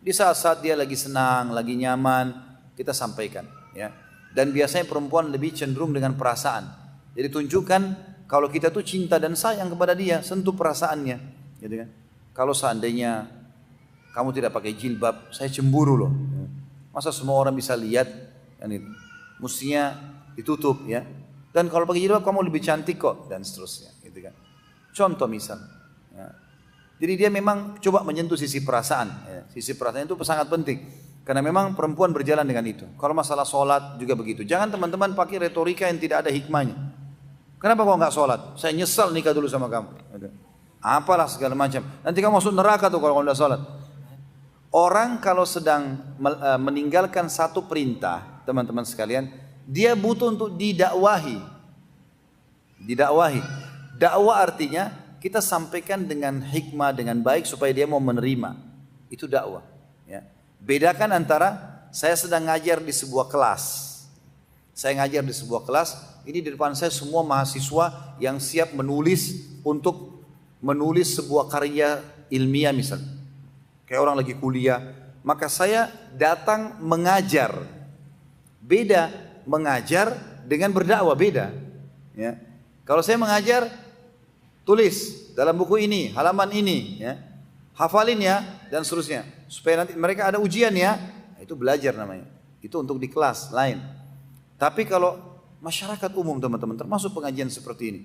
Di saat-saat dia lagi senang, lagi nyaman, kita sampaikan, ya. Dan biasanya perempuan lebih cenderung dengan perasaan. Jadi tunjukkan kalau kita tuh cinta dan sayang kepada dia, sentuh perasaannya, gitu kan? Kalau seandainya kamu tidak pakai jilbab, saya cemburu loh. Masa semua orang bisa lihat? Kan itu. Mestinya ditutup, ya. Dan kalau pakai jilbab kamu lebih cantik kok, dan seterusnya, gitu kan? Contoh misal, ya. Jadi dia memang coba menyentuh sisi perasaan, ya. Sisi perasaan itu sangat penting, karena memang perempuan berjalan dengan itu. Kalau masalah sholat juga begitu. Jangan teman-teman pakai retorika yang tidak ada hikmahnya. Kenapa kau nggak sholat? Saya nyesal nikah dulu sama kamu. Apalah segala macam. Nanti kamu masuk neraka tuh kalau kamu udah sholat. Orang kalau sedang meninggalkan satu perintah, teman-teman sekalian, dia butuh untuk didakwahi. Didakwahi. Dakwah artinya kita sampaikan dengan hikmah, dengan baik supaya dia mau menerima. Itu dakwah. Ya. Bedakan antara saya sedang ngajar di sebuah kelas. Saya ngajar di sebuah kelas, ini di depan saya semua mahasiswa yang siap menulis untuk menulis sebuah karya ilmiah misalnya. Kayak orang lagi kuliah, maka saya datang mengajar. Beda mengajar dengan berdakwah, beda. Ya. Kalau saya mengajar, tulis dalam buku ini, halaman ini, ya. Hafalin ya, dan seterusnya. Supaya nanti mereka ada ujian ya, itu belajar namanya. Itu untuk di kelas lain. Tapi kalau masyarakat umum teman-teman, termasuk pengajian seperti ini,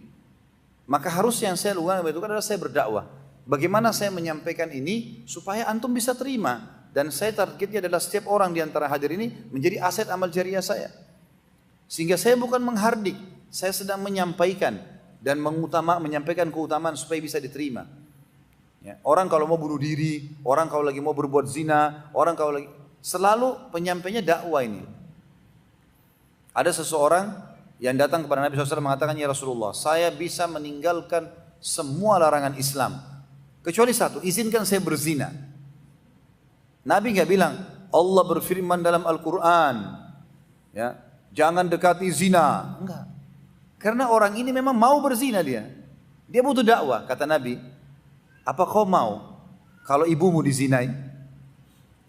maka harus yang saya lakukan adalah saya berdakwah. Bagaimana saya menyampaikan ini supaya antum bisa terima. Dan saya targetnya adalah setiap orang di antara hadir ini menjadi aset amal jariah saya. Sehingga saya bukan menghardik, saya sedang menyampaikan dan menyampaikan keutamaan supaya bisa diterima. Ya, orang kalau mau bunuh diri, orang kalau lagi mau berbuat zina, orang kalau lagi, selalu penyampainya dakwah ini. Ada seseorang yang datang kepada Nabi SAW mengatakan, ya Rasulullah, saya bisa meninggalkan semua larangan Islam kecuali satu, izinkan saya berzina. Nabi nggak bilang, Allah berfirman dalam Al-Quran, ya, jangan dekati zina. Enggak. Karena orang ini memang mau berzina dia. Dia butuh dakwah. Kata Nabi, apa kau mau kalau ibumu dizinai?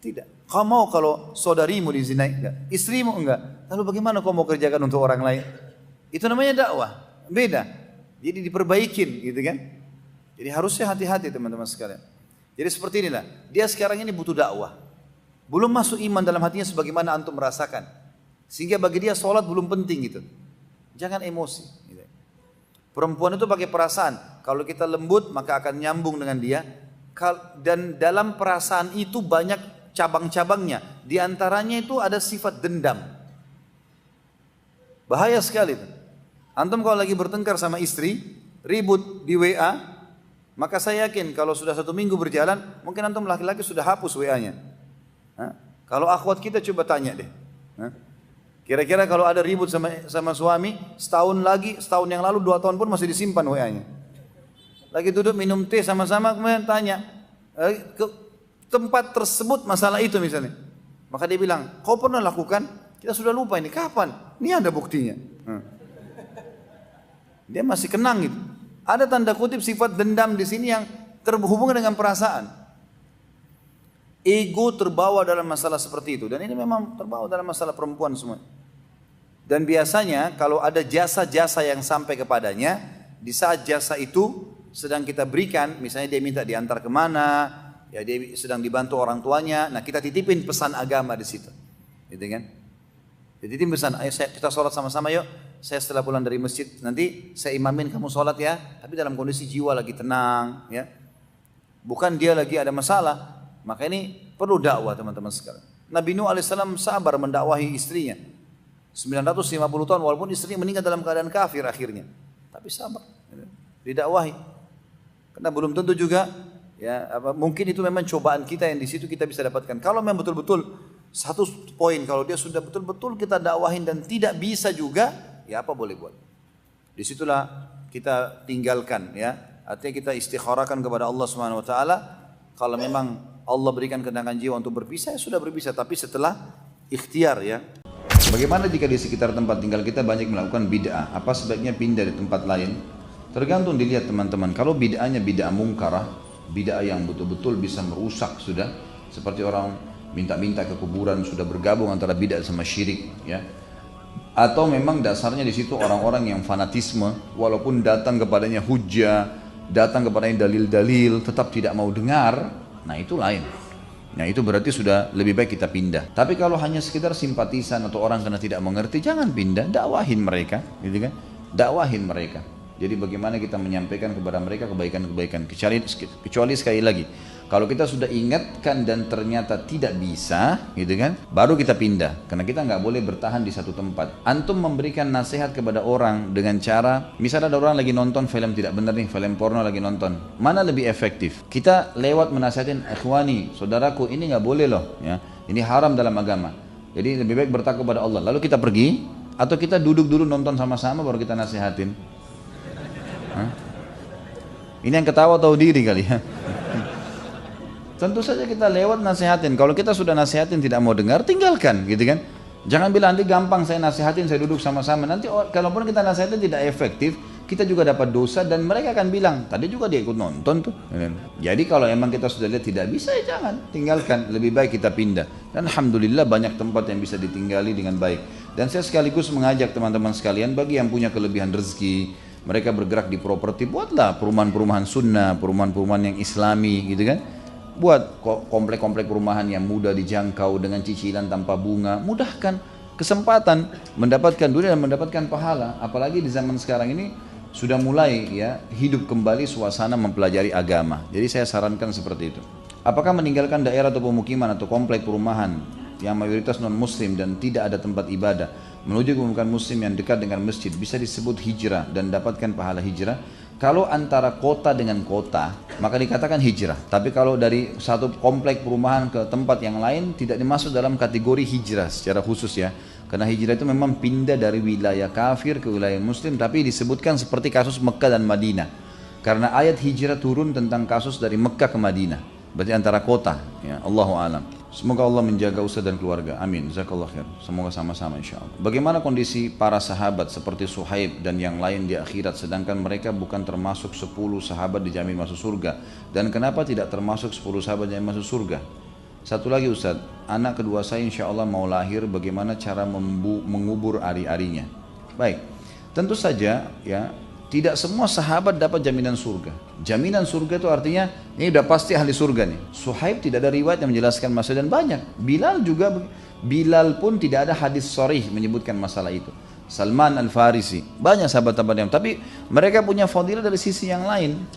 Tidak. Kau mau kalau saudarimu dizinai? Enggak. Istrimu enggak. Lalu bagaimana kau mau kerjakan untuk orang lain? Itu namanya dakwah. Beda. Jadi diperbaikin, gitu kan? Jadi harusnya hati-hati teman-teman sekalian. Jadi seperti inilah. Dia sekarang ini butuh dakwah. Belum masuk iman dalam hatinya sebagaimana antum merasakan. Sehingga bagi dia sholat belum penting gitu. Jangan emosi. Gitu. Perempuan itu pakai perasaan. Kalau kita lembut maka akan nyambung dengan dia. Dan dalam perasaan itu banyak cabang-cabangnya. Di antaranya itu ada sifat dendam. Bahaya sekali. Antum kalau lagi bertengkar sama istri, ribut di WA, maka saya yakin kalau sudah 1 minggu berjalan, mungkin antum laki-laki sudah hapus WA-nya. Kalau akhwat kita coba tanya deh. Kira-kira kalau ada ribut sama suami, setahun yang lalu, 2 tahun pun masih disimpan WA-nya. Lagi duduk minum teh sama-sama, kemudian tanya, ke tempat tersebut masalah itu misalnya. Maka dia bilang, kau pernah lakukan? Kita sudah lupa ini, kapan? Ini ada buktinya. Dia masih kenang gitu. Ada tanda kutip sifat dendam di sini yang terhubung dengan perasaan. Ego terbawa dalam masalah seperti itu. Dan ini memang terbawa dalam masalah perempuan semua. Dan biasanya kalau ada jasa-jasa yang sampai kepadanya, di saat jasa itu sedang kita berikan, misalnya dia minta diantar kemana, ya dia sedang dibantu orang tuanya, nah kita titipin pesan agama di situ, gitu kan? Dititipin pesan, ayo kita sholat sama-sama yuk. Saya setelah pulang dari masjid nanti saya imamin kamu sholat ya, tapi dalam kondisi jiwa lagi tenang, ya. Bukan dia lagi ada masalah. Maka ini perlu dakwah teman-teman sekalian. Nabi Nuh alaihissalam sabar mendakwahi istrinya 950 tahun walaupun istrinya meninggal dalam keadaan kafir akhirnya, tapi sabar didakwahi. Karena belum tentu juga ya mungkin itu memang cobaan kita yang di situ kita bisa dapatkan. Kalau memang betul-betul satu poin, kalau dia sudah betul-betul kita dakwahin dan tidak bisa juga, ya apa boleh buat. Disitulah kita tinggalkan, ya. Artinya kita istikharahkan kepada Allah Subhanahu Wa Taala. Kalau memang Allah berikan ketenangan jiwa untuk berpisah, ya sudah berpisah. Tapi setelah ikhtiar, ya. Bagaimana jika di sekitar tempat tinggal kita banyak melakukan bid'ah? Apa sebaiknya pindah di tempat lain? Tergantung dilihat teman-teman. Kalau bid'ahnya bid'ah mungkarah, bid'ah yang betul-betul bisa merusak sudah, seperti orang minta-minta ke kuburan, sudah bergabung antara bid'ah sama syirik, ya. Atau memang dasarnya di situ orang-orang yang fanatisme, walaupun datang kepadanya hujjah, datang kepadanya dalil-dalil, tetap tidak mau dengar, nah itu lain. Nah itu berarti sudah lebih baik kita pindah. Tapi kalau hanya sekedar simpatisan atau orang karena tidak mengerti, jangan pindah, dakwahin mereka, gitu kan? Dakwahin mereka. Jadi bagaimana kita menyampaikan kepada mereka kebaikan-kebaikan. Kecuali sekali lagi, kalau kita sudah ingatkan dan ternyata tidak bisa, gitu kan, baru kita pindah. Karena kita nggak boleh bertahan di satu tempat. Antum memberikan nasihat kepada orang dengan cara, misalnya ada orang lagi nonton film tidak benar nih, film porno lagi nonton. Mana lebih efektif? Kita lewat menasihatin, ikhwani, saudaraku, ini nggak boleh loh, ya. Ini haram dalam agama. Jadi lebih baik bertakwa kepada Allah. Lalu kita pergi, atau kita duduk dulu nonton sama-sama baru kita nasihatin. Ini yang ketawa tahu diri kali ya. Tentu saja kita lewat nasihatin. Kalau kita sudah nasihatin tidak mau dengar, tinggalkan, gitu kan. Jangan bilang nanti gampang saya nasihatin, saya duduk sama-sama. Nanti kalaupun kita nasihatin tidak efektif, kita juga dapat dosa dan mereka akan bilang, tadi juga dia ikut nonton tuh. Jadi kalau emang kita sudah lihat tidak bisa, ya jangan, tinggalkan. Lebih baik kita pindah. Dan alhamdulillah banyak tempat yang bisa ditinggali dengan baik. Dan saya sekaligus mengajak teman-teman sekalian, bagi yang punya kelebihan rezeki, mereka bergerak di properti, buatlah perumahan-perumahan sunnah, perumahan-perumahan yang islami, gitu kan. Buat komplek-komplek perumahan yang mudah dijangkau dengan cicilan tanpa bunga. Mudahkan kesempatan mendapatkan dunia dan mendapatkan pahala. Apalagi di zaman sekarang ini sudah mulai ya hidup kembali suasana mempelajari agama. Jadi saya sarankan seperti itu. Apakah meninggalkan daerah atau pemukiman atau komplek perumahan yang mayoritas non muslim dan tidak ada tempat ibadah menuju ke pemukiman muslim yang dekat dengan masjid bisa disebut hijrah dan dapatkan pahala hijrah? Kalau antara kota dengan kota maka dikatakan hijrah. Tapi kalau dari satu komplek perumahan ke tempat yang lain tidak dimasuk dalam kategori hijrah secara khusus ya. Karena hijrah itu memang pindah dari wilayah kafir ke wilayah muslim, tapi disebutkan seperti kasus Mekah dan Madinah. Karena ayat hijrah turun tentang kasus dari Mekah ke Madinah. Berarti antara kota, ya. Allahu a'lam. Semoga Allah menjaga Ustaz dan keluarga. Amin. Jazakallah khair. Semoga sama-sama insyaAllah. Bagaimana kondisi para sahabat seperti Suhaib dan yang lain di akhirat, sedangkan mereka bukan termasuk 10 sahabat dijamin masuk surga? Dan kenapa tidak termasuk 10 sahabat yang masuk surga? Satu lagi Ustaz, anak kedua saya insyaAllah mau lahir, bagaimana cara mengubur ari-arinya? Baik, tentu saja ya, tidak semua sahabat dapat jaminan surga. Jaminan surga itu artinya ini udah pasti ahli surga nih. Suhaib tidak ada riwayat yang menjelaskan masalah dan banyak. Bilal pun tidak ada hadis sharih menyebutkan masalah itu. Salman Al-Farisi, banyak sahabat-sahabat yang, tapi mereka punya fadilah dari sisi yang lain,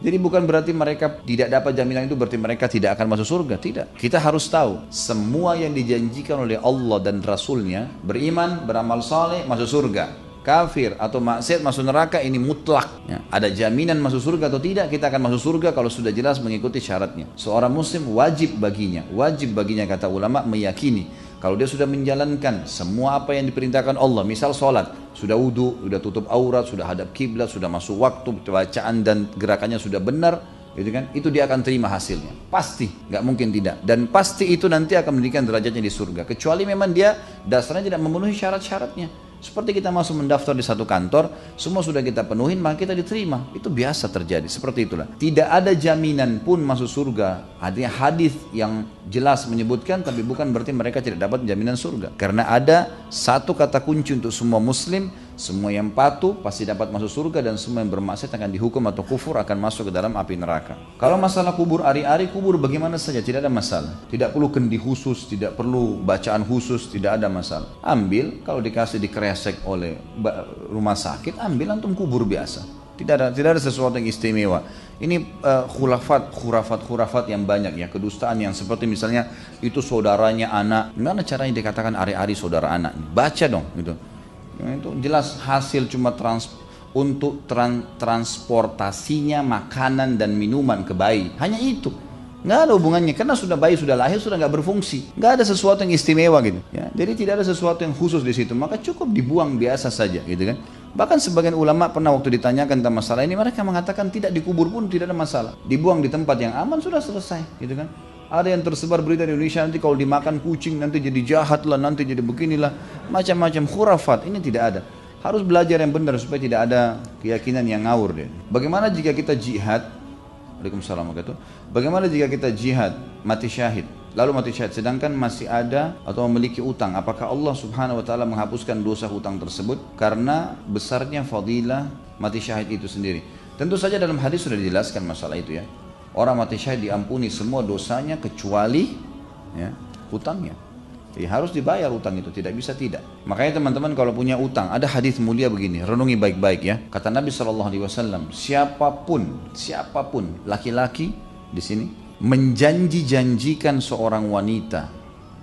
Jadi bukan berarti mereka tidak dapat jaminan itu berarti mereka tidak akan masuk surga. Tidak. Kita harus tahu semua yang dijanjikan oleh Allah dan Rasulnya, beriman, beramal saleh, masuk surga. Kafir atau maksiat masuk neraka, ini mutlak ya. Ada jaminan masuk surga atau tidak? Kita akan masuk surga kalau sudah jelas mengikuti syaratnya. Seorang muslim wajib baginya kata ulama meyakini kalau dia sudah menjalankan semua apa yang diperintahkan Allah, misal sholat, sudah wudu, sudah tutup aurat, sudah hadap kiblat, sudah masuk waktu, bacaan dan gerakannya sudah benar, gitu kan? Itu dia akan terima hasilnya, pasti, nggak mungkin tidak. Dan pasti itu nanti akan menjadikan derajatnya di surga, kecuali memang dia dasarnya tidak memenuhi syarat-syaratnya. Seperti kita masuk mendaftar di satu kantor, semua sudah kita penuhin, maka kita diterima. Itu biasa terjadi, seperti itulah. Tidak ada jaminan pun masuk surga. Artinya hadis yang jelas menyebutkan, tapi bukan berarti mereka tidak dapat jaminan surga. Karena ada satu kata kunci untuk semua muslim, semua yang patuh pasti dapat masuk surga, dan semua yang bermaksiat akan dihukum atau kufur akan masuk ke dalam api neraka. Kalau masalah kubur ari-ari, kubur bagaimana saja, tidak ada masalah. Tidak perlu kendi khusus, tidak perlu bacaan khusus, tidak ada masalah. Ambil, kalau dikasih dikresek oleh rumah sakit, ambil antum kubur biasa. Tidak ada sesuatu yang istimewa. Ini khurafat yang banyak ya, kedustaan yang seperti misalnya itu saudaranya anak. Gimana caranya dikatakan ari-ari saudara anak? Baca dong gitu. Itu jelas hasil cuma untuk transportasinya makanan dan minuman ke bayi. Hanya itu. Nggak ada hubungannya, karena sudah bayi sudah lahir, sudah nggak berfungsi. Nggak ada sesuatu yang istimewa gitu. Ya, jadi tidak ada sesuatu yang khusus di situ. Maka cukup dibuang biasa saja gitu kan. Bahkan sebagian ulama pernah waktu ditanyakan tentang masalah ini, mereka mengatakan tidak dikubur pun tidak ada masalah. Dibuang di tempat yang aman sudah selesai gitu kan. Ada yang tersebar berita di Indonesia, nanti kalau dimakan kucing nanti jadi jahat lah, nanti jadi beginilah, macam-macam khurafat. Ini tidak ada. Harus belajar yang benar supaya tidak ada keyakinan yang ngawur deh. Bagaimana jika kita jihad? Waalaikumsalam warahmatullahi wabarakatuh. Bagaimana jika kita jihad mati syahid, lalu mati syahid sedangkan masih ada atau memiliki utang? Apakah Allah Subhanahu wa taala menghapuskan dosa hutang tersebut karena besarnya fadilah mati syahid itu sendiri? Tentu saja dalam hadis sudah dijelaskan masalah itu ya. Orang mati syahid diampuni semua dosanya kecuali ya, hutangnya. Jadi harus dibayar utang itu, tidak bisa tidak. Makanya teman-teman kalau punya utang, ada hadis mulia begini, renungi baik-baik ya. Kata Nabi SAW, siapapun laki-laki di sini menjanji-janjikan seorang wanita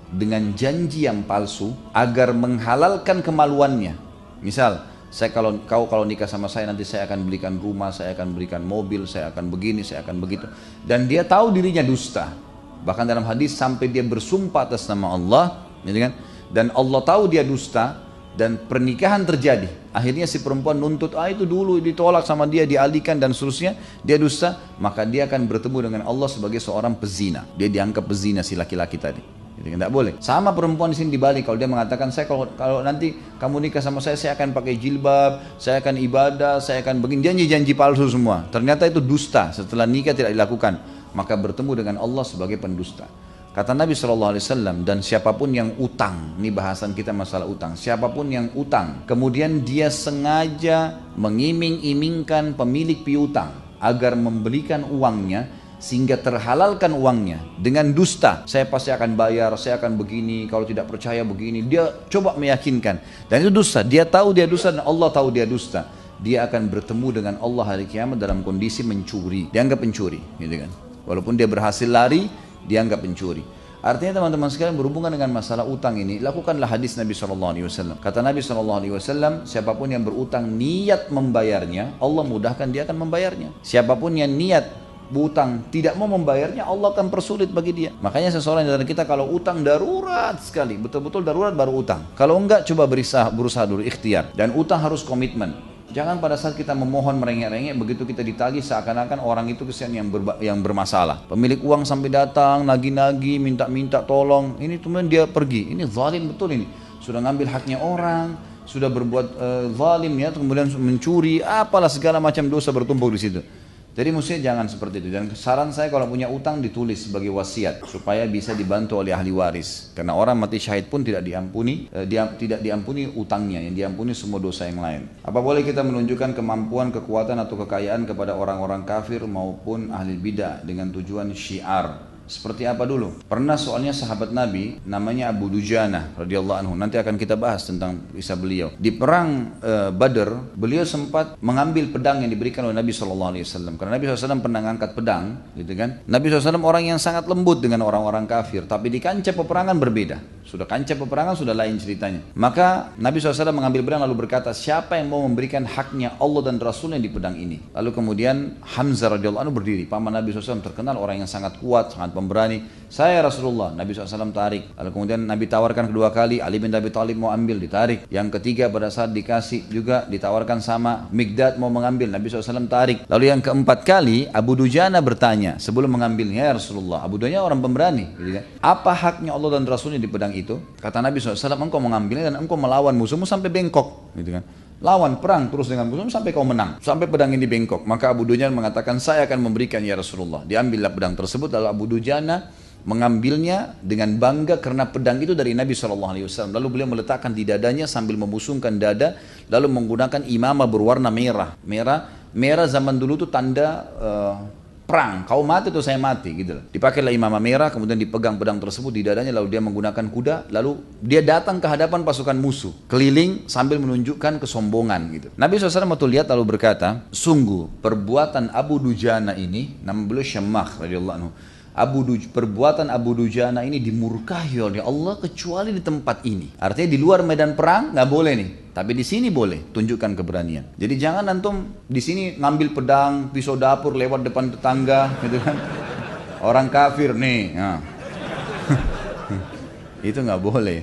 dengan janji yang palsu agar menghalalkan kemaluannya. Misal, kalau nikah sama saya nanti saya akan belikan rumah, saya akan belikan mobil, saya akan begini, saya akan begitu. Dan dia tahu dirinya dusta. Bahkan dalam hadis sampai dia bersumpah atas nama Allah, gitu kan? Dan Allah tahu dia dusta dan pernikahan terjadi. Akhirnya si perempuan nuntut, itu dulu ditolak sama dia, dialihkan dan seterusnya, dia dusta, maka dia akan bertemu dengan Allah sebagai seorang pezina. Dia dianggap pezina si laki-laki tadi. Jadi tidak boleh. Sama perempuan di sini dibalik, kalau dia mengatakan saya kalau nanti kamu nikah sama saya akan pakai jilbab, saya akan ibadah, saya akan begini, janji-janji palsu semua. Ternyata itu dusta, setelah nikah tidak dilakukan, maka bertemu dengan Allah sebagai pendusta. Kata Nabi SAW, dan siapapun yang utang, ini bahasan kita masalah utang, siapapun yang utang, kemudian dia sengaja mengiming-imingkan pemilik piutang agar memberikan uangnya, sehingga terhalalkan uangnya dengan dusta, saya pasti akan bayar, saya akan begini, kalau tidak percaya begini, dia coba meyakinkan, dan itu dusta. Dia tahu dia dusta dan Allah tahu dia dusta. Dia akan bertemu dengan Allah hari kiamat dalam kondisi mencuri, dianggap pencuri, gitu kan. Walaupun dia berhasil lari, dianggap pencuri. Artinya teman-teman sekalian, berhubungan dengan masalah utang ini, lakukanlah hadis Nabi SAW. Kata Nabi SAW, siapapun yang berutang niat membayarnya, Allah mudahkan dia akan membayarnya. Siapapun yang niat utang tidak mau membayarnya, Allah akan persulit bagi dia. Makanya seseorang dari kita kalau utang darurat sekali, betul-betul darurat baru utang. Kalau enggak, coba berusaha dulu, ikhtiar. Dan utang harus komitmen. Jangan pada saat kita memohon merengek-rengek, begitu kita ditagih seakan-akan orang itu kesian yang bermasalah. Pemilik uang sampai datang, nagih-nagih, minta-minta tolong. Ini kemudian dia pergi. Ini zalim betul ini. Sudah ngambil haknya orang, sudah berbuat zalim ya, kemudian mencuri, apalah segala macam dosa bertumpuk di situ. Jadi mestinya jangan seperti itu. Dan saran saya kalau punya utang ditulis sebagai wasiat supaya bisa dibantu oleh ahli waris. Karena orang mati syahid pun tidak diampuni, tidak diampuni utangnya, yang diampuni semua dosa yang lain. Apa boleh kita menunjukkan kemampuan, kekuatan atau kekayaan kepada orang-orang kafir maupun ahli bidah dengan tujuan syiar? Seperti apa dulu? Pernah soalnya sahabat Nabi namanya Abu Dujana radhiyallahu anhu. Nanti akan kita bahas tentang kisah beliau. Di perang Badr, beliau sempat mengambil pedang yang diberikan oleh Nabi SAW. Karena Nabi SAW pernah mengangkat pedang, gitu kan? Nabi SAW orang yang sangat lembut dengan orang-orang kafir, tapi di kancah peperangan berbeda. Sudah kancah peperangan sudah lain ceritanya. Maka Nabi SAW mengambil pedang lalu berkata, siapa yang mau memberikan haknya Allah dan Rasulnya di pedang ini? Lalu kemudian Hamzah radhiyallahu anhu berdiri. Paman Nabi SAW terkenal orang yang sangat kuat, sangat pemberani. Saya Rasulullah, Nabi SAW tarik. Lalu kemudian Nabi tawarkan kedua kali, Ali bin Abi Thalib mau ambil, ditarik. Yang ketiga pada saat dikasih juga ditawarkan sama Mikdad mau mengambil, Nabi SAW tarik. Lalu yang keempat kali Abu Dujana bertanya sebelum mengambilnya, ya Rasulullah, Abu Dujana orang pemberani, gitu kan? Apa haknya Allah dan Rasulnya di pedang itu? Kata Nabi SAW, engkau mengambilnya dan engkau melawan musuhmu sampai bengkok, gitu kan? Lawan perang terus dengan musuh sampai kau menang, sampai pedang ini bengkok. Maka Abu Dujana mengatakan, saya akan memberikan ya Rasulullah. Diambillah pedang tersebut. Lalu Abu Dujana mengambilnya dengan bangga karena pedang itu dari Nabi SAW. Lalu beliau meletakkan di dadanya sambil membusungkan dada, lalu menggunakan imamah berwarna merah. Merah zaman dulu itu tanda perang, kau mati atau saya mati gitu. Dipakailah imamah merah, kemudian dipegang pedang tersebut di dadanya, lalu dia menggunakan kuda, lalu dia datang ke hadapan pasukan musuh, keliling sambil menunjukkan kesombongan gitu. Nabi SAW waktu lihat lalu berkata, sungguh perbuatan Abu Dujana ini, nama beliau Syammah radhiyallahu anhu, perbuatan Abu Dujana ini dimurkahi oleh Allah kecuali di tempat ini. Artinya di luar medan perang nggak boleh nih, tapi di sini boleh. Tunjukkan keberanian. Jadi jangan antum di sini ngambil pedang, pisau dapur lewat depan tetangga, gitu kan? Orang kafir nih, nah. Itu nggak boleh,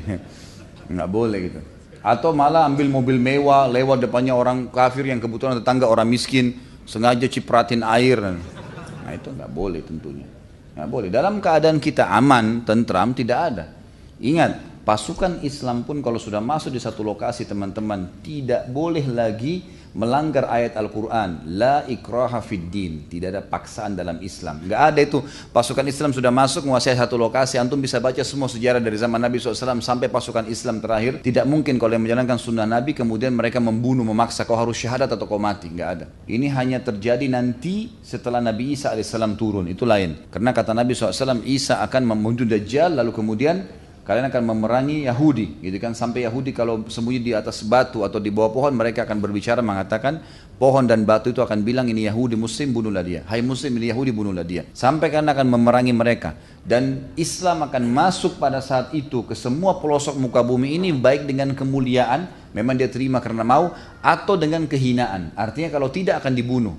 nggak boleh gitu. Atau malah ambil mobil mewah lewat depannya orang kafir yang kebetulan tetangga orang miskin, sengaja cipratin air. Nah itu nggak boleh tentunya. Nggak boleh. Dalam keadaan kita aman, tentram, tidak ada. Ingat, pasukan Islam pun kalau sudah masuk di satu lokasi teman-teman, tidak boleh lagi melanggar ayat Al-Quran. La ikraha fid din. Tidak ada paksaan dalam Islam. Nggak ada itu. Pasukan Islam sudah masuk menguasai satu lokasi. Antum bisa baca semua sejarah dari zaman Nabi SAW sampai pasukan Islam terakhir. Tidak mungkin kalau yang menjalankan sunnah Nabi kemudian mereka membunuh, memaksa kau harus syahadat atau kau mati. Nggak ada. Ini hanya terjadi nanti setelah Nabi Isa AS turun. Itu lain. Karena kata Nabi SAW, Isa akan membunuh Dajjal lalu kemudian kalian akan memerangi Yahudi, gitu kan? Sampai Yahudi kalau sembunyi di atas batu atau di bawah pohon, mereka akan berbicara mengatakan pohon dan batu itu akan bilang ini Yahudi Muslim, bunuhlah dia. Hai Muslim, ini Yahudi, bunuhlah dia. Sampai kalian akan memerangi mereka. Dan Islam akan masuk pada saat itu ke semua pelosok muka bumi ini, baik dengan kemuliaan, memang dia terima karena mau, atau dengan kehinaan. Artinya kalau tidak akan dibunuh,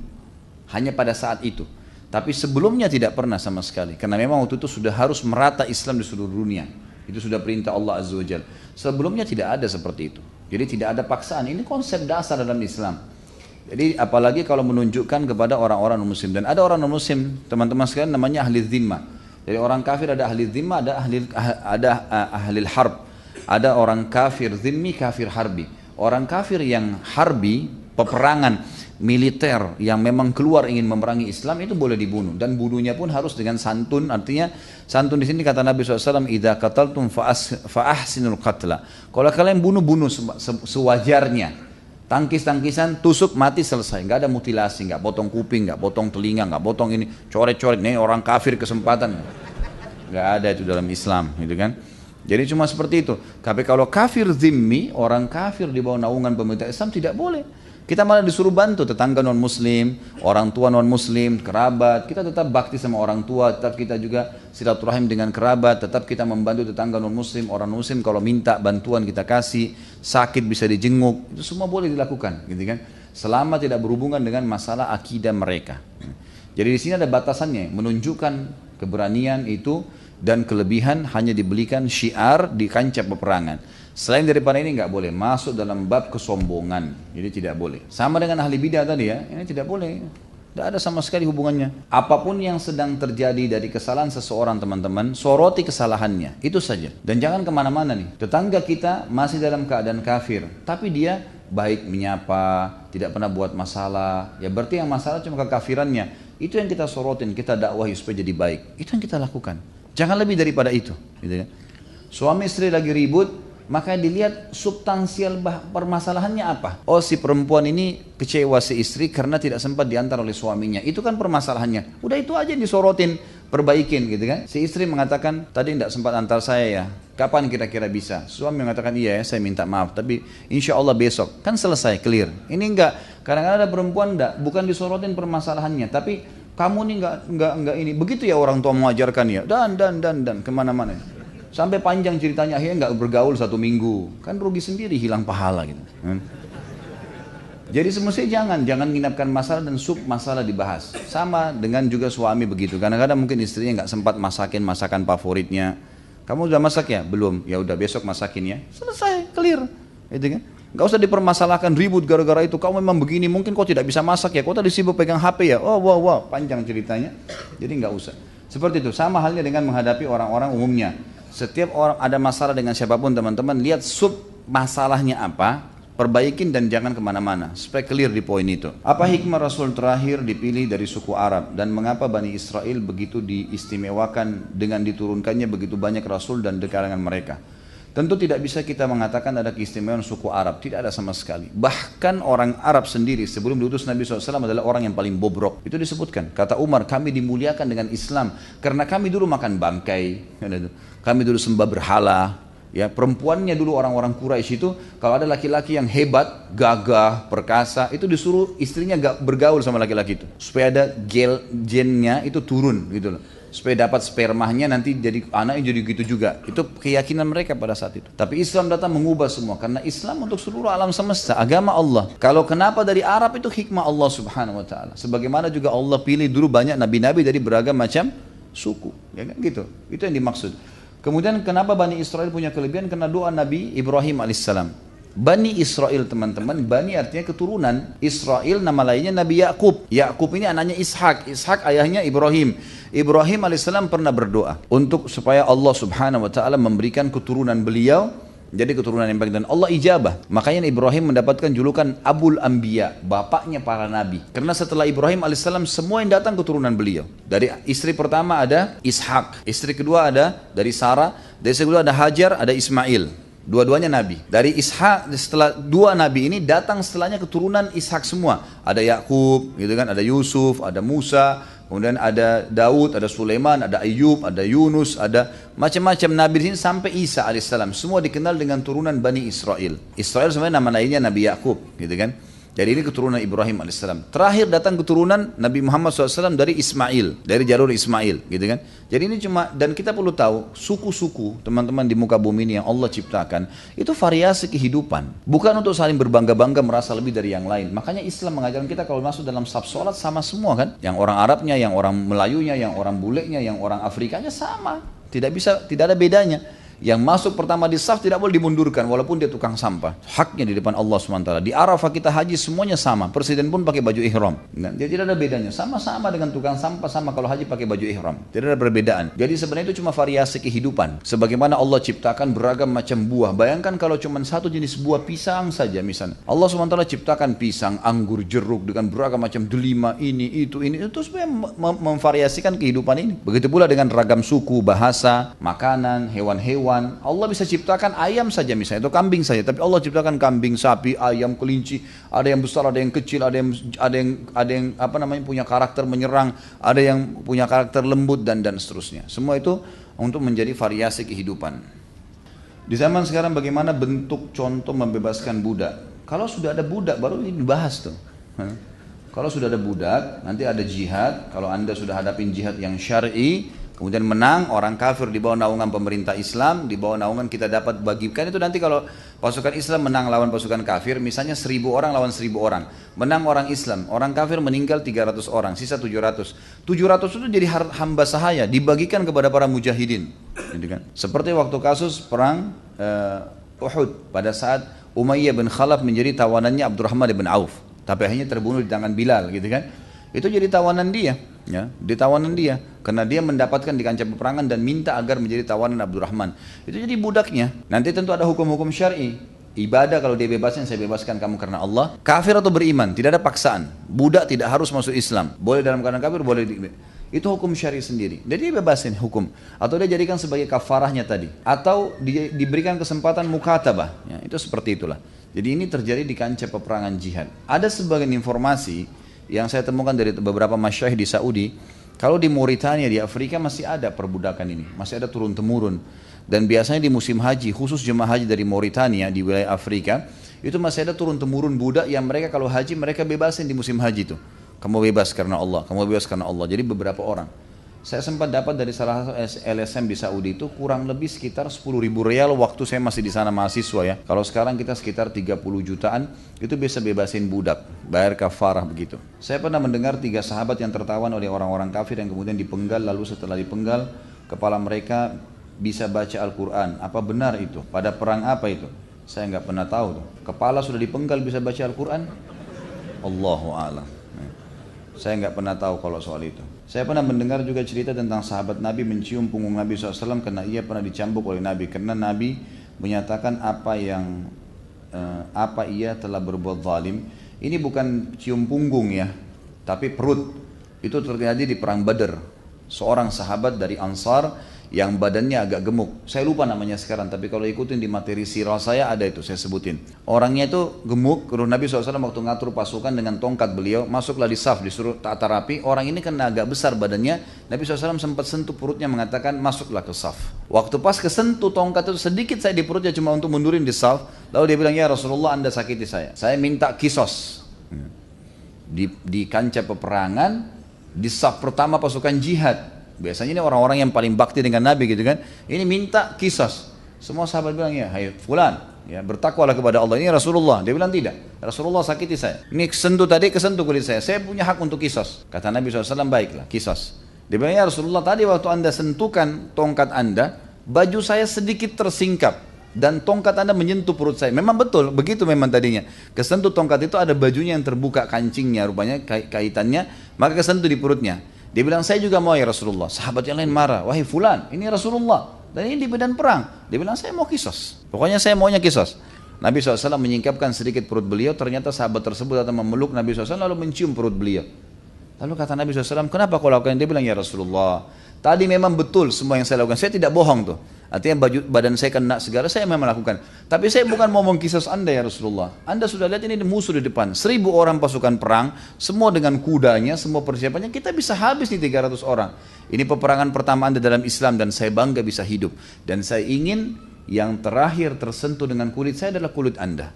hanya pada saat itu. Tapi sebelumnya tidak pernah sama sekali, karena memang waktu itu sudah harus merata Islam di seluruh dunia. Itu sudah perintah Allah Azza wa Jalla. Sebelumnya tidak ada seperti itu. Jadi tidak ada paksaan. Ini konsep dasar dalam Islam. Jadi apalagi kalau menunjukkan kepada orang-orang non-muslim. Dan ada orang non-muslim, teman-teman sekalian, namanya ahli zimmah. Jadi orang kafir ada ahli zimmah, ada ahli harb. Ada orang kafir zimmi, kafir harbi. Orang kafir yang harbi, peperangan militer yang memang keluar ingin memerangi Islam itu boleh dibunuh, dan bunuhnya pun harus dengan santun. Artinya santun di sini kata Nabi SAW, idza qataltum fa ahsinul qatla. Kalau kalian bunuh sewajarnya, tangkis-tangkisan, tusuk, mati, selesai. Nggak ada mutilasi, nggak potong kuping, nggak potong telinga, nggak potong ini, coret-coret. Nih orang kafir kesempatan, nggak ada itu dalam Islam, gitu kan? Jadi cuma seperti itu. Tapi kalau kafir zimmi, orang kafir di bawah naungan pemerintah Islam, tidak boleh. Kita malah disuruh bantu tetangga non muslim, orang tua non muslim, kerabat. Kita tetap bakti sama orang tua, tetap kita juga silaturahim dengan kerabat, tetap kita membantu tetangga non muslim, orang muslim kalau minta bantuan kita kasih, sakit bisa dijenguk, itu semua boleh dilakukan, gitu kan? Selama tidak berhubungan dengan masalah akidah mereka. Jadi di sini ada batasannya, menunjukkan keberanian itu dan kelebihan hanya dibelikan syiar di kancah peperangan. Selain daripada ini nggak boleh masuk dalam bab kesombongan, jadi tidak boleh. Sama dengan ahli bidah tadi ya, ini tidak boleh, tidak ada sama sekali hubungannya. Apapun yang sedang terjadi dari kesalahan seseorang teman-teman, soroti kesalahannya, itu saja. Dan jangan kemana-mana nih. Tetangga kita masih dalam keadaan kafir, tapi dia baik menyapa, tidak pernah buat masalah, ya berarti yang masalah cuma kekafirannya. Itu yang kita sorotin, kita dakwahi supaya jadi baik. Itu yang kita lakukan. Jangan lebih daripada itu, gitu kan? Suami istri lagi ribut, maka dilihat substansial permasalahannya apa. Oh, si perempuan ini kecewa si istri karena tidak sempat diantar oleh suaminya. Itu kan permasalahannya. Udah itu aja disorotin, perbaikin, gitu kan. Si istri mengatakan, tadi tidak sempat antar saya ya, kapan kira-kira bisa? Suami mengatakan, iya ya, saya minta maaf, tapi insya Allah besok. Kan selesai, clear. Ini enggak, kadang-kadang ada perempuan enggak, bukan disorotin permasalahannya, tapi kamu nih enggak ini. Begitu ya orang tua mengajarkan ya, dan kemana-mana. Sampai panjang ceritanya, akhirnya nggak bergaul 1 minggu. Kan rugi sendiri, hilang pahala gitu. Jadi semestinya jangan menginapkan masalah dan sub masalah dibahas. Sama dengan juga suami begitu. Kadang-kadang mungkin istrinya nggak sempat masakin masakan favoritnya. Kamu udah masak ya? Belum. Ya udah besok masakin ya. Selesai, clear. Gitu kan? Gak usah dipermasalahkan ribut gara-gara itu. Kau memang begini, mungkin kau tidak bisa masak ya. Kau tadi sibuk pegang HP ya. Oh wow, panjang ceritanya. Jadi nggak usah. Seperti itu. Sama halnya dengan menghadapi orang-orang umumnya. Setiap orang ada masalah dengan siapapun teman-teman, lihat sub masalahnya apa, perbaikin dan jangan kemana-mana. Supaya clear di poin itu. Apa hikmah Rasul terakhir dipilih dari suku Arab dan mengapa Bani Israel begitu diistimewakan dengan diturunkannya begitu banyak Rasul dan di kalangan mereka? Tentu tidak bisa kita mengatakan ada keistimewaan suku Arab, tidak ada sama sekali. Bahkan orang Arab sendiri sebelum diutus Nabi SAW adalah orang yang paling bobrok. Itu disebutkan, kata Umar, kami dimuliakan dengan Islam karena kami dulu makan bangkai, kami dulu sembah berhala. Ya, perempuannya dulu orang-orang Quraisy itu kalau ada laki-laki yang hebat, gagah, perkasa, itu disuruh istrinya gak bergaul sama laki-laki itu supaya ada gennya itu turun gitu loh. Supaya dapat spermanya nanti jadi anaknya jadi gitu juga. Itu keyakinan mereka pada saat itu. Tapi Islam datang mengubah semua karena Islam untuk seluruh alam semesta, agama Allah. Kalau kenapa dari Arab itu hikmah Allah Subhanahu wa taala. Sebagaimana juga Allah pilih dulu banyak nabi-nabi dari beragam macam suku, ya kan gitu. Itu yang dimaksud. Kemudian kenapa Bani Israel punya kelebihan? Karena doa Nabi Ibrahim alaihissalam. Bani Israel teman-teman, Bani artinya keturunan. Israel nama lainnya Nabi Yakub. Yakub ini anaknya Ishak. Ishak ayahnya Ibrahim. Ibrahim alaihissalam pernah berdoa untuk supaya Allah Subhanahu wa taala memberikan keturunan beliau jadi keturunan yang baik dan Allah ijabah. Makanya Ibrahim mendapatkan julukan Abul Anbiya, bapaknya para nabi. Karena setelah Ibrahim alaihissalam semua yang datang keturunan beliau. Dari istri pertama ada Ishak, istri kedua ada dari Sarah, dari istri kedua ada Hajar, ada Ismail. Dua-duanya nabi. Dari Ishak setelah dua nabi ini datang setelahnya keturunan Ishak semua. Ada Yakub, gitu kan? Ada Yusuf, ada Musa, kemudian ada Daud, ada Sulaiman, ada Ayub, ada Yunus, ada macam-macam nabi di sini sampai Isa alaihissalam. Semua dikenal dengan turunan Bani Israel. Israel sebenarnya nama lainnya Nabi Yakub, gitu kan? Jadi ini keturunan Ibrahim alaihissalam. Terakhir datang keturunan Nabi Muhammad SAW dari Ismail, dari jalur Ismail, gitu kan? Jadi ini cuma, dan kita perlu tahu suku-suku teman-teman di muka bumi ini yang Allah ciptakan itu variasi kehidupan, bukan untuk saling berbangga-bangga merasa lebih dari yang lain. Makanya Islam mengajarkan kita kalau masuk dalam saf sholat sama semua kan? Yang orang Arabnya, yang orang Melayunya, yang orang bulenya, yang orang Afrikanya sama, tidak ada bedanya. Yang masuk pertama di saf tidak boleh dimundurkan walaupun dia tukang sampah. Haknya di depan Allah SWT. Di Arafah kita haji semuanya sama. Presiden pun pakai baju ihram. Nah, dia tidak ada bedanya. Sama-sama dengan tukang sampah, sama kalau haji pakai baju ihram. Tidak ada perbedaan. Jadi sebenarnya itu cuma variasi kehidupan. Sebagaimana Allah ciptakan beragam macam buah. Bayangkan kalau cuma satu jenis buah pisang saja misalnya. Allah SWT ciptakan pisang, anggur, jeruk dengan beragam macam delima, ini, itu. Itu sebenarnya memvariasikan kehidupan ini. Begitu pula dengan ragam suku, bahasa, makanan, hewan-hewan. Allah bisa ciptakan ayam saja misalnya, atau kambing saja, tapi Allah ciptakan kambing, sapi, ayam, kelinci, ada yang besar, ada yang kecil, ada yang apa namanya punya karakter menyerang, ada yang punya karakter lembut dan seterusnya. Semua itu untuk menjadi variasi kehidupan. Di zaman sekarang bagaimana bentuk contoh membebaskan budak? Kalau sudah ada budak baru ini dibahas tuh. Kalau sudah ada budak, nanti ada jihad. Kalau Anda sudah hadapin jihad yang syar'i, kemudian menang, orang kafir di bawah naungan pemerintah Islam, di bawah naungan kita dapat bagikan itu nanti kalau pasukan Islam menang lawan pasukan kafir, misalnya 1000 orang lawan 1000 orang, menang orang Islam, orang kafir meninggal 300 orang, sisa 700. 700 itu jadi hamba sahaya, dibagikan kepada para mujahidin. Gitu kan? Seperti waktu kasus perang Uhud, pada saat Umayyah bin Khalaf menjadi tawanannya Abdurrahman bin Auf, tapi akhirnya terbunuh di tangan Bilal, gitu kan? Itu jadi tawanan dia, ya, di tawanan dia, karena dia mendapatkan di kancah peperangan dan minta agar menjadi tawanan Abdurrahman. Itu jadi budaknya. Nanti tentu ada hukum-hukum syar'i. Ibadah kalau dia bebaskan, saya bebaskan kamu karena Allah. Kafir atau beriman, tidak ada paksaan. Budak tidak harus masuk Islam. Boleh dalam keadaan kafir, boleh itu hukum syar'i sendiri. Jadi dia bebasin hukum. Atau dia jadikan sebagai kafarahnya tadi. Atau diberikan kesempatan mukatabah. Ya, itu seperti itulah. Jadi ini terjadi di kancah peperangan jihad. Ada sebagian informasi yang saya temukan dari beberapa masyayikh di Saudi, kalau di Mauritania, di Afrika masih ada perbudakan ini, masih ada turun-temurun. Dan biasanya di musim haji, khusus jemaah haji dari Mauritania di wilayah Afrika, itu masih ada turun-temurun budak yang mereka kalau haji mereka bebasin di musim haji itu. Kamu bebas karena Allah, kamu bebas karena Allah. Jadi beberapa orang. Saya sempat dapat dari salah satu LSM di Saudi itu kurang lebih sekitar 10.000 rial waktu saya masih di sana mahasiswa ya. Kalau sekarang kita sekitar 30 jutaan, itu bisa bebasin budak, bayar kafarah begitu. Saya pernah mendengar 3 sahabat yang tertawan oleh orang-orang kafir yang kemudian dipenggal, lalu setelah dipenggal, kepala mereka bisa baca Al-Quran. Apa benar itu? Pada perang apa itu? Saya nggak pernah tahu tuh. Kepala sudah dipenggal bisa baca Al-Quran? Allahu a'lam. Saya nggak pernah tahu kalau soal itu. Saya pernah mendengar juga cerita tentang sahabat Nabi mencium punggung Nabi SAW karena ia pernah dicambuk oleh Nabi. Karena Nabi menyatakan apa ia telah berbuat zalim. Ini bukan cium punggung ya, tapi perut. Itu terjadi di perang Badar. Seorang sahabat dari Ansar yang badannya agak gemuk. Saya lupa namanya sekarang, tapi kalau ikutin di materi sirah saya ada itu, saya sebutin. Orangnya itu gemuk, lalu Nabi SAW waktu ngatur pasukan dengan tongkat beliau, masuklah di saf, disuruh tata rapi. Orang ini kena agak besar badannya, Nabi SAW sempat sentuh perutnya mengatakan, masuklah ke saf. Waktu pas kesentuh tongkat itu, sedikit saya di perutnya cuma untuk mundurin di saf, lalu dia bilang, ya Rasulullah Anda sakiti saya minta kisos. Di kancah peperangan, di saf pertama pasukan jihad. Biasanya ini orang-orang yang paling bakti dengan Nabi gitu kan. Ini minta kisos. Semua sahabat bilang ya, hai fulan, ya bertakwalah kepada Allah. Ini Rasulullah. Dia bilang tidak. Rasulullah sakiti saya. Ini kesentuh kulit saya. Saya punya hak untuk kisos. Kata Nabi SAW, baiklah kisos. Dia bilang ya Rasulullah, tadi waktu Anda sentuhkan tongkat Anda, baju saya sedikit tersingkap dan tongkat Anda menyentuh perut saya. Memang betul, begitu memang tadinya. Kesentuh tongkat itu ada bajunya yang terbuka kancingnya, rupanya kaitannya, maka kesentuh di perutnya. Dia bilang, saya juga mau ya Rasulullah. Sahabat yang lain marah, wahai fulan, ini Rasulullah. Dan ini di medan perang. Dia bilang, saya mau kisos. Pokoknya saya maunya kisos. Nabi SAW menyingkapkan sedikit perut beliau, ternyata sahabat tersebut datang memeluk Nabi SAW lalu mencium perut beliau. Lalu kata Nabi SAW, kenapa kau lakukan? Dia bilang, ya Rasulullah, tadi memang betul semua yang saya lakukan. Saya tidak bohong tuh. Artinya badan saya kena segala, saya memang lakukan. Tapi saya bukan mau mengkisas Anda ya Rasulullah. Anda sudah lihat ini musuh di depan. 1.000 orang pasukan perang, semua dengan kudanya, semua persiapannya. Kita bisa habis nih 300 orang. Ini peperangan pertama Anda dalam Islam dan saya bangga bisa hidup. Dan saya ingin yang terakhir tersentuh dengan kulit saya adalah kulit Anda.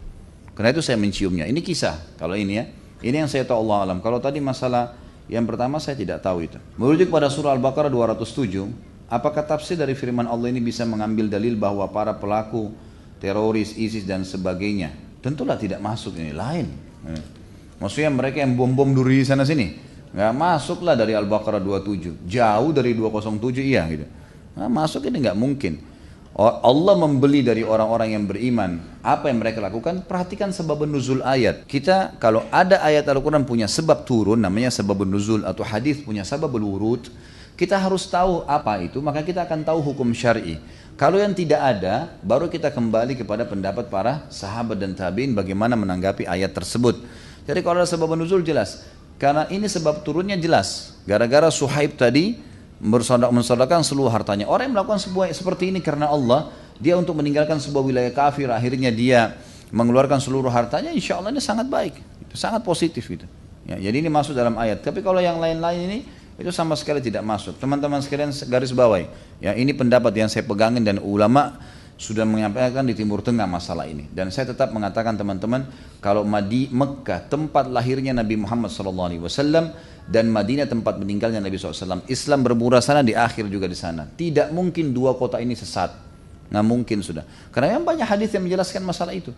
Karena itu saya menciumnya. Ini kisah. Kalau ini ya, ini yang saya tahu Allah alam. Kalau tadi masalah yang pertama saya tidak tahu itu. Merujuk pada surah Al-Baqarah 207. Apakah tafsir dari firman Allah ini bisa mengambil dalil bahwa para pelaku teroris, ISIS dan sebagainya? Tentulah tidak masuk, ini lain. Maksudnya mereka yang bom-bom duri sana sini. Nggak masuklah dari Al-Baqarah 27. Jauh dari 207 iya gitu. Nah, masuk ini nggak mungkin. Allah membeli dari orang-orang yang beriman. Apa yang mereka lakukan? Perhatikan sebab nuzul ayat. Kita kalau ada ayat Al-Quran punya sebab turun, namanya sebab nuzul, atau hadis punya sebab wurud, kita harus tahu apa itu, maka kita akan tahu hukum syar'i. Kalau yang tidak ada, baru kita kembali kepada pendapat para sahabat dan tabi'in bagaimana menanggapi ayat tersebut. Jadi kalau ada sebab nuzul jelas. Karena ini sebab turunnya jelas. Gara-gara Suhaib tadi mensedekahkan seluruh hartanya. Orang yang melakukan seperti ini karena Allah, dia untuk meninggalkan sebuah wilayah kafir, akhirnya dia mengeluarkan seluruh hartanya, insya Allah ini sangat baik. Itu sangat positif gitu. Ya, jadi ini masuk dalam ayat. Tapi kalau yang lain-lain ini, itu sama sekali tidak masuk. Teman-teman sekalian garis bawahi. Ya, ini pendapat yang saya pegangin dan ulama sudah menyampaikan di Timur Tengah masalah ini. Dan saya tetap mengatakan teman-teman, kalau Mekah tempat lahirnya Nabi Muhammad SAW dan Madinah tempat meninggalnya Nabi SAW, Islam bermurah sana, di akhir juga di sana. Tidak mungkin dua kota ini sesat. Nggak mungkin sudah. Karena yang banyak hadis yang menjelaskan masalah itu.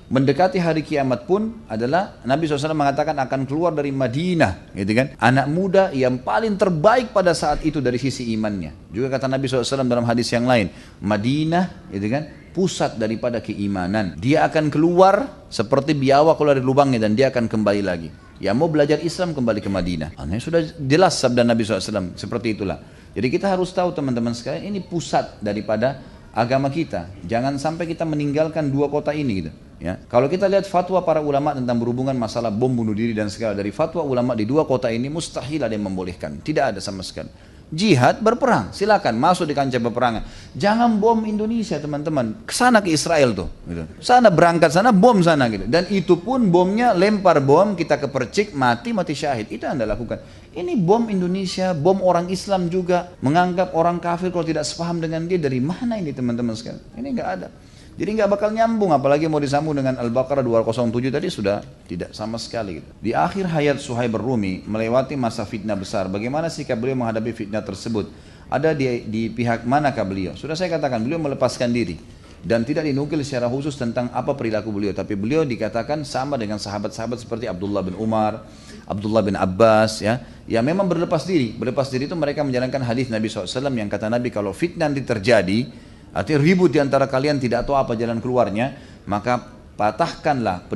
Mendekati hari kiamat pun adalah Nabi SAW mengatakan akan keluar dari Madinah, gitu kan? Anak muda yang paling terbaik pada saat itu dari sisi imannya. Juga kata Nabi SAW dalam hadis yang lain, Madinah, gitu kan? Pusat daripada keimanan. Dia akan keluar seperti biawak keluar dari lubangnya dan dia akan kembali lagi. Yang mau belajar Islam kembali ke Madinah. Ini sudah jelas sabda Nabi SAW seperti itulah. Jadi kita harus tahu teman-teman sekalian, ini pusat daripada agama kita. Jangan sampai kita meninggalkan dua kota ini gitu. Ya, kalau kita lihat fatwa para ulama tentang berhubungan masalah bom bunuh diri dan segala, dari fatwa ulama di dua kota ini mustahil ada yang membolehkan, tidak ada sama sekali. Jihad berperang, silakan masuk di kancah peperangan. Jangan bom Indonesia teman-teman, kesana ke Israel tuh, gitu. Sana berangkat sana bom sana gitu. Dan itu pun bomnya lempar bom, kita kepercik mati syahid. Itu yang Anda lakukan. Ini bom Indonesia, bom orang Islam juga, menganggap orang kafir kalau tidak sepaham dengan dia, dari mana ini teman-teman sekalian? Ini nggak ada. Jadi nggak bakal nyambung, apalagi mau disambung dengan Al-Baqarah 207 tadi sudah tidak sama sekali. Gitu. Di akhir hayat Suhaib Ar-Rumi melewati masa fitnah besar. Bagaimana sikap beliau menghadapi fitnah tersebut? Ada di pihak manakah beliau? Sudah saya katakan beliau melepaskan diri dan tidak dinukil secara khusus tentang apa perilaku beliau. Tapi beliau dikatakan sama dengan sahabat-sahabat seperti Abdullah bin Umar, Abdullah bin Abbas, ya, yang memang berlepas diri. Berlepas diri itu mereka menjalankan hadis Nabi SAW yang kata Nabi kalau fitnah nanti terjadi, artinya ribut di antara kalian tidak tahu apa jalan keluarnya, maka patahkanlah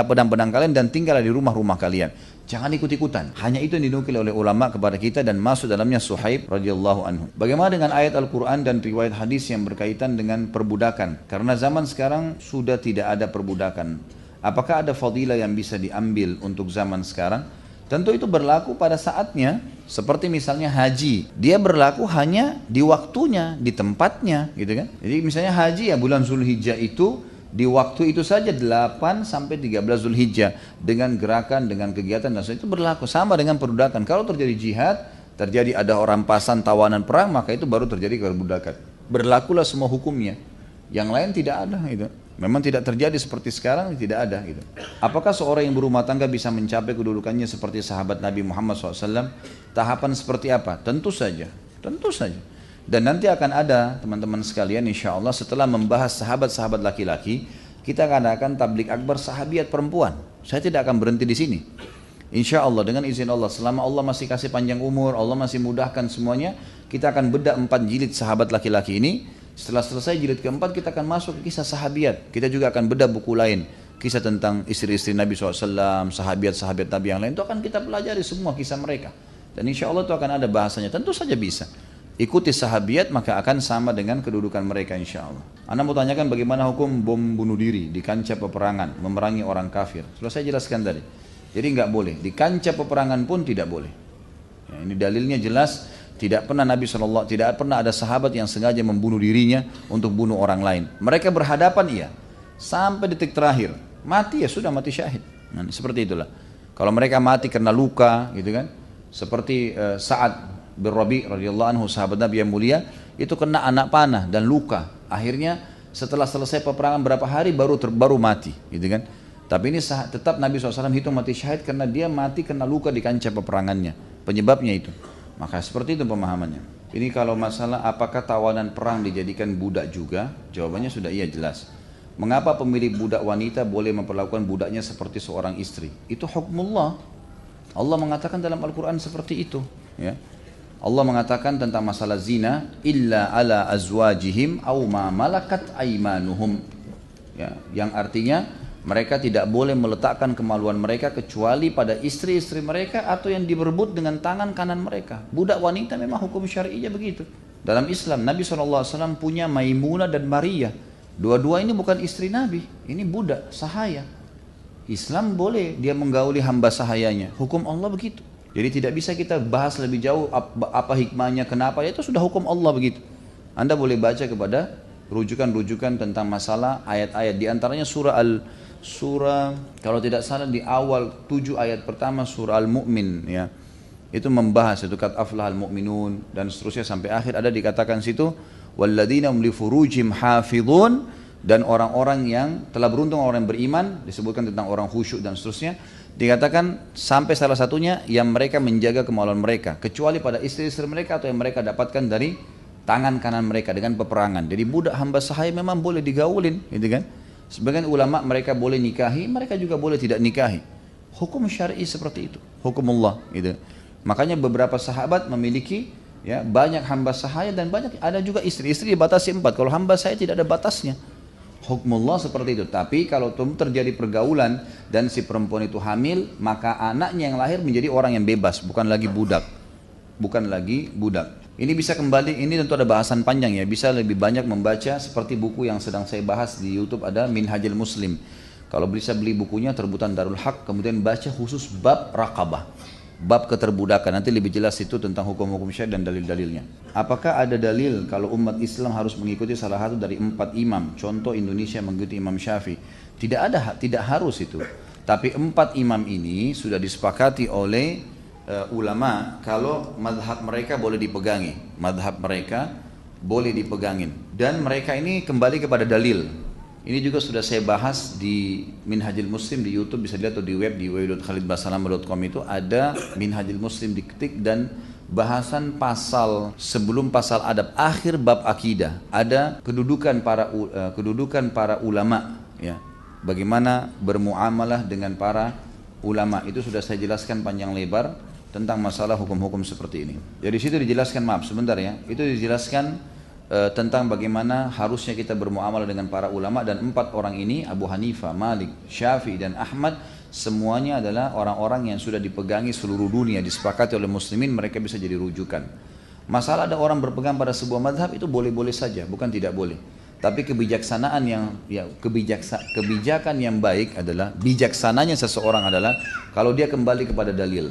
pedang-pedang kalian dan tinggallah di rumah-rumah kalian. Jangan ikut-ikutan. Hanya itu yang dinukil oleh ulama kepada kita dan masuk dalamnya Suhaib radhiyallahu anhu. Bagaimana dengan ayat Al-Quran dan riwayat hadis yang berkaitan dengan perbudakan? Karena zaman sekarang sudah tidak ada perbudakan. Apakah ada fadilah yang bisa diambil untuk zaman sekarang? Tentu itu berlaku pada saatnya, seperti misalnya haji. Dia berlaku hanya di waktunya, di tempatnya, gitu kan. Jadi misalnya haji ya bulan Zulhijjah itu, di waktu itu saja 8 sampai 13 Zulhijjah dengan gerakan, dengan kegiatan dan itu berlaku sama dengan perbudakan. Kalau terjadi jihad, terjadi ada rampasan, tawanan perang, maka itu baru terjadi perbudakan. Berlakulah semua hukumnya. Yang lain tidak ada itu. Memang tidak terjadi seperti sekarang, tidak ada gitu. Apakah seorang yang berumah tangga bisa mencapai kedudukannya seperti sahabat Nabi Muhammad SAW? Tahapan seperti apa? Tentu saja, tentu saja. Dan nanti akan ada teman-teman sekalian insya Allah setelah membahas sahabat-sahabat laki-laki, kita akan tablik akbar sahabiat perempuan. Saya tidak akan berhenti di sini. Insya Allah dengan izin Allah, selama Allah masih kasih panjang umur, Allah masih mudahkan semuanya, kita akan bedah 4 jilid sahabat laki-laki ini. Setelah selesai jilid keempat, kita akan masuk ke kisah sahabiat. Kita juga akan bedah buku lain, kisah tentang istri-istri Nabi SAW, sahabiat-sahabiat Nabi yang lain, itu akan kita pelajari semua kisah mereka. Dan insya Allah itu akan ada bahasanya, tentu saja bisa. Ikuti sahabiat maka akan sama dengan kedudukan mereka insya Allah. Anda mau tanyakan bagaimana hukum bom bunuh diri di kancah peperangan, memerangi orang kafir. Sudah saya jelaskan tadi. Jadi nggak boleh, di kancah peperangan pun tidak boleh. Ya, ini dalilnya jelas, tidak pernah Nabi SAW, tidak pernah ada sahabat yang sengaja membunuh dirinya untuk bunuh orang lain. Mereka berhadapan iya, sampai detik terakhir. Mati ya sudah, mati syahid. Nah, seperti itulah. Kalau mereka mati karena luka gitu kan, seperti Sa'ad bin Rabi' radhiyallahu anhu, sahabat Nabi yang mulia, itu kena anak panah dan luka. Akhirnya setelah selesai peperangan berapa hari baru mati, gitu kan? Tapi ini tetap Nabi SAW hitung mati syahid karena dia mati kena luka di kancah peperangannya. Penyebabnya itu. Maka seperti itu pemahamannya. Ini kalau masalah apakah tawanan perang dijadikan budak juga? Jawabannya sudah iya jelas. Mengapa pemilik budak wanita boleh memperlakukan budaknya seperti seorang istri? Itu hukmullah. Allah mengatakan dalam Al-Quran seperti itu, ya. Allah mengatakan tentang masalah zina, illa ala azwajihim aw ma malakat aimanuhum. Ya, yang artinya mereka tidak boleh meletakkan kemaluan mereka kecuali pada istri-istri mereka atau yang diberebut dengan tangan kanan mereka. Budak wanita memang hukum syar'inya begitu. Dalam Islam Nabi SAW punya Maimunah dan Maria. Dua-dua ini bukan istri Nabi, ini budak sahaya. Islam boleh dia menggauli hamba sahayanya. Hukum Allah begitu. Jadi tidak bisa kita bahas lebih jauh apa hikmahnya, kenapa, itu sudah hukum Allah begitu. Anda boleh baca kepada rujukan-rujukan tentang masalah ayat-ayat. Di antaranya surah kalau tidak salah di awal 7 ayat pertama surah Al-Mu'min, ya. Itu membahas itu qad aflahal mu'minun dan seterusnya sampai akhir ada dikatakan situ walladzina hum li furujihim hafizun, dan orang-orang yang telah beruntung orang yang beriman, disebutkan tentang orang khusyuk dan seterusnya. Dikatakan sampai salah satunya yang mereka menjaga kemaluan mereka kecuali pada istri-istri mereka atau yang mereka dapatkan dari tangan kanan mereka dengan peperangan. Jadi budak hamba sahaya memang boleh digaulin, gitu kan? Sebagian ulama mereka boleh nikahi, mereka juga boleh tidak nikahi. Hukum syar'i seperti itu, hukumullah, gitu. Makanya beberapa sahabat memiliki ya banyak hamba sahaya dan banyak ada juga istri-istri dibatasi 4. Kalau hamba sahaya tidak ada batasnya. Hukmullah seperti itu. Tapi kalau terjadi pergaulan dan si perempuan itu hamil, maka anaknya yang lahir menjadi orang yang bebas, bukan lagi budak. Bukan lagi budak. Ini bisa kembali, ini tentu ada bahasan panjang ya, bisa lebih banyak membaca seperti buku yang sedang saya bahas di YouTube, ada Minhajul Muslim. Kalau bisa beli bukunya Terbutan Darul Haq, kemudian baca khusus bab raqabah, bab keterbudakan, nanti lebih jelas itu tentang hukum-hukum syariat dan dalil-dalilnya. Apakah ada dalil kalau umat Islam harus mengikuti salah satu dari 4 imam? Contoh Indonesia mengikuti Imam Syafi'i. Tidak ada, tidak harus itu. Tapi 4 imam ini sudah disepakati oleh ulama kalau madhab mereka boleh dipegangi. Madhab mereka boleh dipegangin. Dan mereka ini kembali kepada dalil. Ini juga sudah saya bahas di Minhajul Muslim di YouTube, bisa dilihat, atau di web di www.khalidbasalamah.com itu ada Minhajul Muslim diketik dan bahasan pasal sebelum pasal adab akhir bab akidah ada kedudukan para ulama, ya, bagaimana bermuamalah dengan para ulama. Itu sudah saya jelaskan panjang lebar tentang masalah hukum-hukum seperti ini. Jadi situ dijelaskan, maaf sebentar ya, itu dijelaskan tentang bagaimana harusnya kita bermuamalah dengan para ulama. Dan 4 orang ini, Abu Hanifah, Malik, Syafi'i dan Ahmad, semuanya adalah orang-orang yang sudah dipegangi seluruh dunia, disepakati oleh muslimin, mereka bisa jadi rujukan. Masalah ada orang berpegang pada sebuah madhab itu boleh-boleh saja, bukan tidak boleh. Tapi kebijaksanaan kebijakan yang baik adalah, bijaksananya seseorang adalah kalau dia kembali kepada dalil.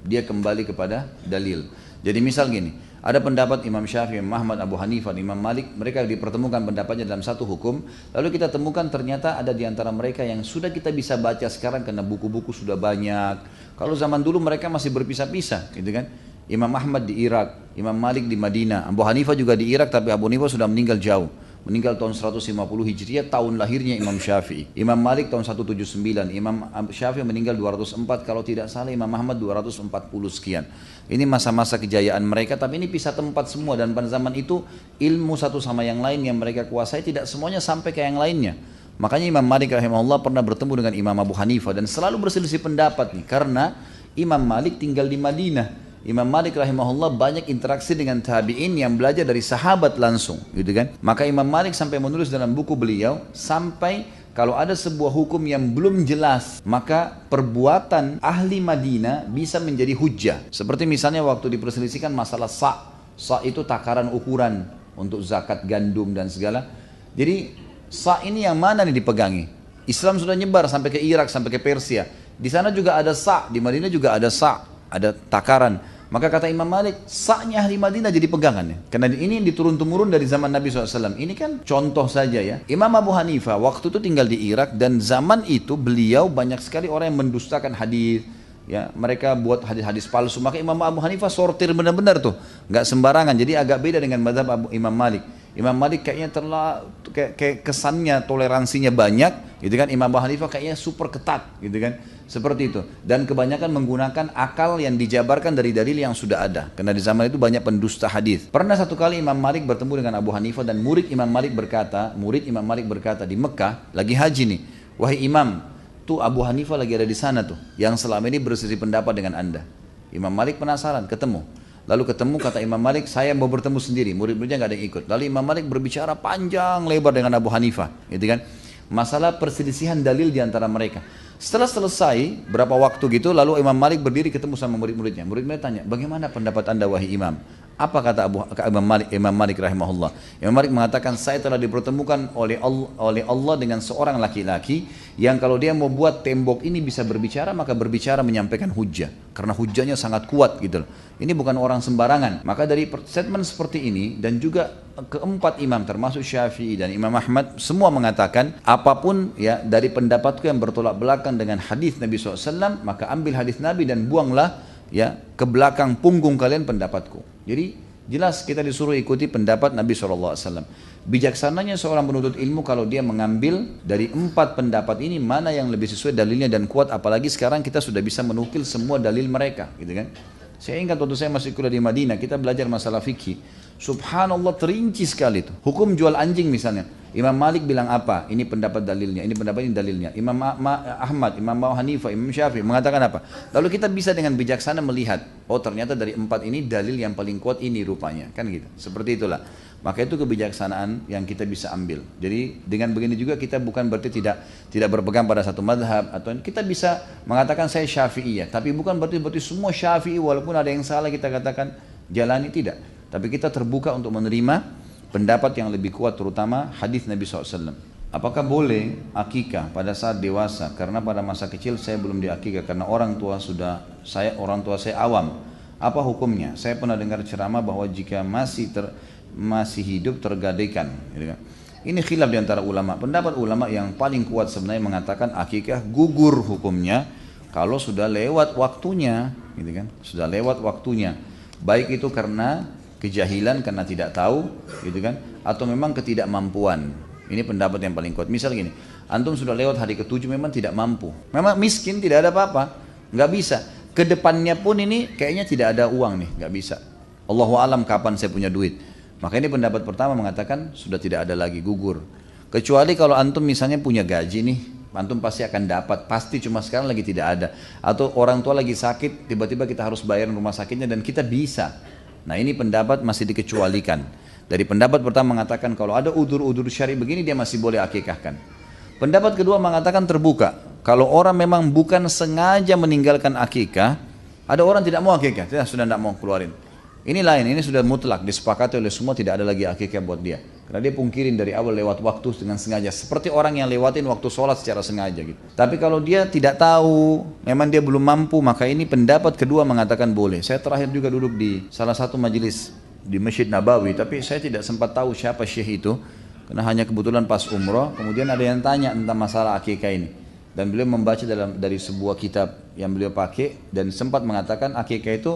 Dia kembali kepada dalil. Jadi misal gini, ada pendapat Imam Syafi'i, Imam Ahmad, Abu Hanifah, Imam Malik, mereka dipertemukan pendapatnya dalam satu hukum, lalu kita temukan ternyata ada di antara mereka yang sudah kita bisa baca sekarang karena buku-buku sudah banyak. Kalau zaman dulu mereka masih berpisah-pisah, gitu kan? Imam Ahmad di Irak, Imam Malik di Madinah, Abu Hanifah juga di Irak, tapi Abu Hanifah sudah meninggal jauh. Meninggal tahun 150 Hijriah, tahun lahirnya Imam Syafi'i. Imam Malik tahun 179, Imam Syafi'i meninggal 204, kalau tidak salah Imam Ahmad 240 sekian. Ini masa-masa kejayaan mereka, tapi ini pisah tempat semua. Dan pada zaman itu ilmu satu sama yang lain yang mereka kuasai tidak semuanya sampai ke yang lainnya. Makanya Imam Malik rahimahullah pernah bertemu dengan Imam Abu Hanifah dan selalu berselisih pendapat nih, karena Imam Malik tinggal di Madinah. Imam Malik rahimahullah banyak interaksi dengan tabi'in yang belajar dari sahabat langsung, gitu kan? Maka Imam Malik sampai menulis dalam buku beliau, sampai kalau ada sebuah hukum yang belum jelas, maka perbuatan ahli Madinah bisa menjadi hujjah. Seperti misalnya waktu diperselisihkan masalah sa'. Sa' itu takaran ukuran untuk zakat gandum dan segala. Jadi sa' ini yang mana nih dipegangi? Islam sudah nyebar sampai ke Irak, sampai ke Persia. Di sana juga ada sa', di Madinah juga ada sa', ada takaran. Maka kata Imam Malik, sa'nya ahli Madinah jadi pegangannya. Karena ini diturun-temurun dari zaman Nabi SAW. Ini kan contoh saja ya. Imam Abu Hanifah waktu itu tinggal di Irak, dan zaman itu beliau banyak sekali orang yang mendustakan hadis. Ya, mereka buat hadis-hadis palsu. Maka Imam Abu Hanifah sortir benar-benar tuh, nggak sembarangan. Jadi agak beda dengan mazhab Imam Malik. Imam Malik kayaknya kayak kesannya toleransinya banyak, gitu kan? Imam Abu Hanifah kayaknya super ketat, gitu kan? Seperti itu. Dan kebanyakan menggunakan akal yang dijabarkan dari dalil yang sudah ada. Karena di zaman itu banyak pendusta hadis. Pernah satu kali Imam Malik bertemu dengan Abu Hanifah, dan murid Imam Malik berkata di Mekah, lagi haji nih, wahai Imam, tuh Abu Hanifah lagi ada di sana tuh, yang selama ini berselisih pendapat dengan anda. Imam Malik penasaran, ketemu. Lalu ketemu, kata Imam Malik, saya mau bertemu sendiri, murid-muridnya nggak ada yang ikut. Lalu Imam Malik berbicara panjang lebar dengan Abu Hanifah, gitu kan? Masalah perselisihan dalil di antara mereka. Setelah selesai berapa waktu gitu, lalu Imam Malik berdiri ketemu sama murid-muridnya. Murid-murid tanya, bagaimana pendapat anda wahai Imam? Apa kata Imam Malik rahimahullah? Imam Malik mengatakan, saya telah dipertemukan oleh Allah dengan seorang laki-laki yang kalau dia mau buat tembok ini bisa berbicara, maka berbicara menyampaikan hujjah, karena hujjahnya sangat kuat gitu loh. Ini bukan orang sembarangan. Maka dari statement seperti ini, dan juga keempat imam termasuk Syafi'i dan Imam Ahmad, semua mengatakan apapun ya dari pendapatku yang bertolak belakang dengan hadis Nabi SAW, maka ambil hadis Nabi dan buanglah ya ke belakang punggung kalian pendapatku. Jadi jelas kita disuruh ikuti pendapat Nabi SAW. Bijaksananya seorang penuntut ilmu kalau dia mengambil dari 4 pendapat ini mana yang lebih sesuai dalilnya dan kuat. Apalagi sekarang kita sudah bisa menukil semua dalil mereka, gitu kan? Saya ingat waktu saya masih kuliah di Madinah, kita belajar masalah fikih. Subhanallah, terinci sekali itu. Hukum jual anjing misalnya. Imam Malik bilang apa? Ini pendapat dalilnya, ini pendapat ini dalilnya. Imam Ahmad, Imam Abu Hanifah, Imam Syafi'i mengatakan apa? Lalu kita bisa dengan bijaksana melihat, oh ternyata dari 4 ini dalil yang paling kuat ini rupanya. Kan gitu. Seperti itulah. Maka itu kebijaksanaan yang kita bisa ambil. Jadi dengan begini juga kita bukan berarti tidak berpegang pada satu madhab, atau kita bisa mengatakan saya Syafi'iyah, tapi bukan berarti semua Syafi'i walaupun ada yang salah kita katakan jalani, tidak. Tapi kita terbuka untuk menerima pendapat yang lebih kuat, terutama hadis Nabi SAW. Apakah boleh akikah pada saat dewasa? Karena pada masa kecil saya belum diakikah karena orang tua saya awam. Apa hukumnya? Saya pernah dengar ceramah bahwa jika masih hidup tergadaikan. Ini khilaf di antara ulama. Pendapat ulama yang paling kuat sebenarnya mengatakan akikah gugur hukumnya kalau sudah lewat waktunya, gitu kan? Sudah lewat waktunya. Baik itu karena kejahilan karena tidak tahu, gitu kan? Atau memang ketidakmampuan. Ini pendapat yang paling kuat. Misal gini, antum sudah lewat hari ke-7 memang tidak mampu. Memang miskin, tidak ada apa-apa. Nggak bisa. Kedepannya pun ini kayaknya tidak ada uang nih, nggak bisa. Allahu alam kapan saya punya duit. Maka ini pendapat pertama mengatakan sudah tidak ada lagi, gugur. Kecuali kalau antum misalnya punya gaji nih, antum pasti akan dapat, pasti, cuma sekarang lagi tidak ada. Atau orang tua lagi sakit, tiba-tiba kita harus bayar rumah sakitnya dan kita bisa. Nah ini pendapat masih dikecualikan. Dari pendapat pertama mengatakan kalau ada udur-udur syari begini dia masih boleh akikahkan. Pendapat kedua mengatakan terbuka. Kalau orang memang bukan sengaja meninggalkan akikah, ada orang tidak mau akikah, sudah tidak mau keluarin. Ini lain, ini sudah mutlak, disepakati oleh semua, tidak ada lagi akikah buat dia. Karena dia pungkirin dari awal lewat waktu dengan sengaja. Seperti orang yang lewatin waktu sholat secara sengaja gitu. Tapi kalau dia tidak tahu, memang dia belum mampu, maka ini pendapat kedua mengatakan boleh. Saya terakhir juga duduk di salah satu majelis di Masjid Nabawi, tapi saya tidak sempat tahu siapa syekh itu. Karena hanya kebetulan pas umroh, kemudian ada yang tanya tentang masalah akikah ini. Dan beliau membaca dari sebuah kitab yang beliau pakai, dan sempat mengatakan akikah itu,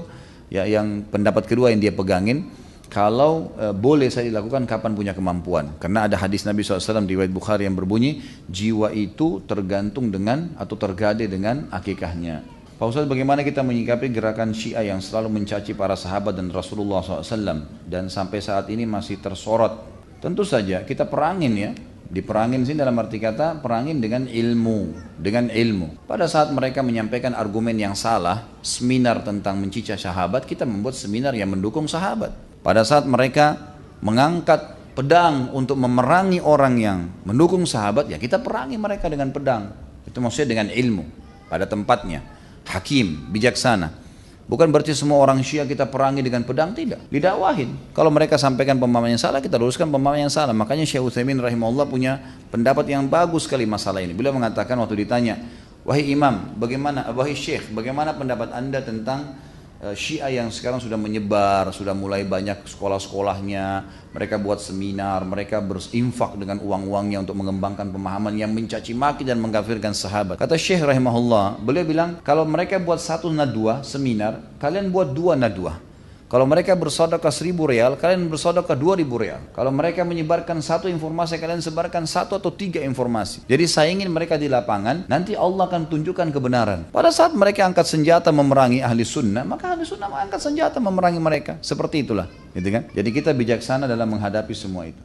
ya, yang pendapat kedua yang dia pegangin, kalau boleh saya dilakukan kapan punya kemampuan. Karena ada hadis Nabi SAW di riwayat Bukhari yang berbunyi, jiwa itu tergantung dengan atau tergade dengan akikahnya. Pak Ustaz, bagaimana kita menyikapi gerakan Syiah yang selalu mencaci para sahabat dan Rasulullah SAW dan sampai saat ini masih tersorot? Tentu saja kita perangin ya. Diperangin sini dalam arti kata perangin dengan ilmu, Pada saat mereka menyampaikan argumen yang salah, seminar tentang mencicah sahabat, kita membuat seminar yang mendukung sahabat. Pada saat mereka mengangkat pedang untuk memerangi orang yang mendukung sahabat, ya kita perangi mereka dengan pedang. Itu maksudnya dengan ilmu, pada tempatnya, hakim, bijaksana. Bukan berarti semua orang Syiah kita perangi dengan pedang, tidak. Didakwahin. Kalau mereka sampaikan pemahaman yang salah, kita luruskan pemahaman yang salah. Makanya Syekh Utsaimin rahimahullah punya pendapat yang bagus sekali masalah ini. Beliau mengatakan waktu ditanya, wahai imam, wahai syekh, bagaimana pendapat anda tentang Syiah yang sekarang sudah menyebar, sudah mulai banyak sekolah-sekolahnya, mereka buat seminar, mereka berinfak dengan uang-uangnya untuk mengembangkan pemahaman yang mencaci maki dan mengkafirkan sahabat. Kata Syekh rahimahullah, beliau bilang, kalau mereka buat 1 nadwa seminar, kalian buat 2 nadwa. Kalau mereka bersedekah 1.000 rial, kalian bersedekah 2.000 rial. Kalau mereka menyebarkan 1 informasi, kalian sebarkan 1 atau 3 informasi. Jadi saingin mereka di lapangan, nanti Allah akan tunjukkan kebenaran. Pada saat mereka angkat senjata memerangi ahli sunnah, maka ahli sunnah angkat senjata memerangi mereka. Seperti itulah, gitu kan? Jadi kita bijaksana dalam menghadapi semua itu.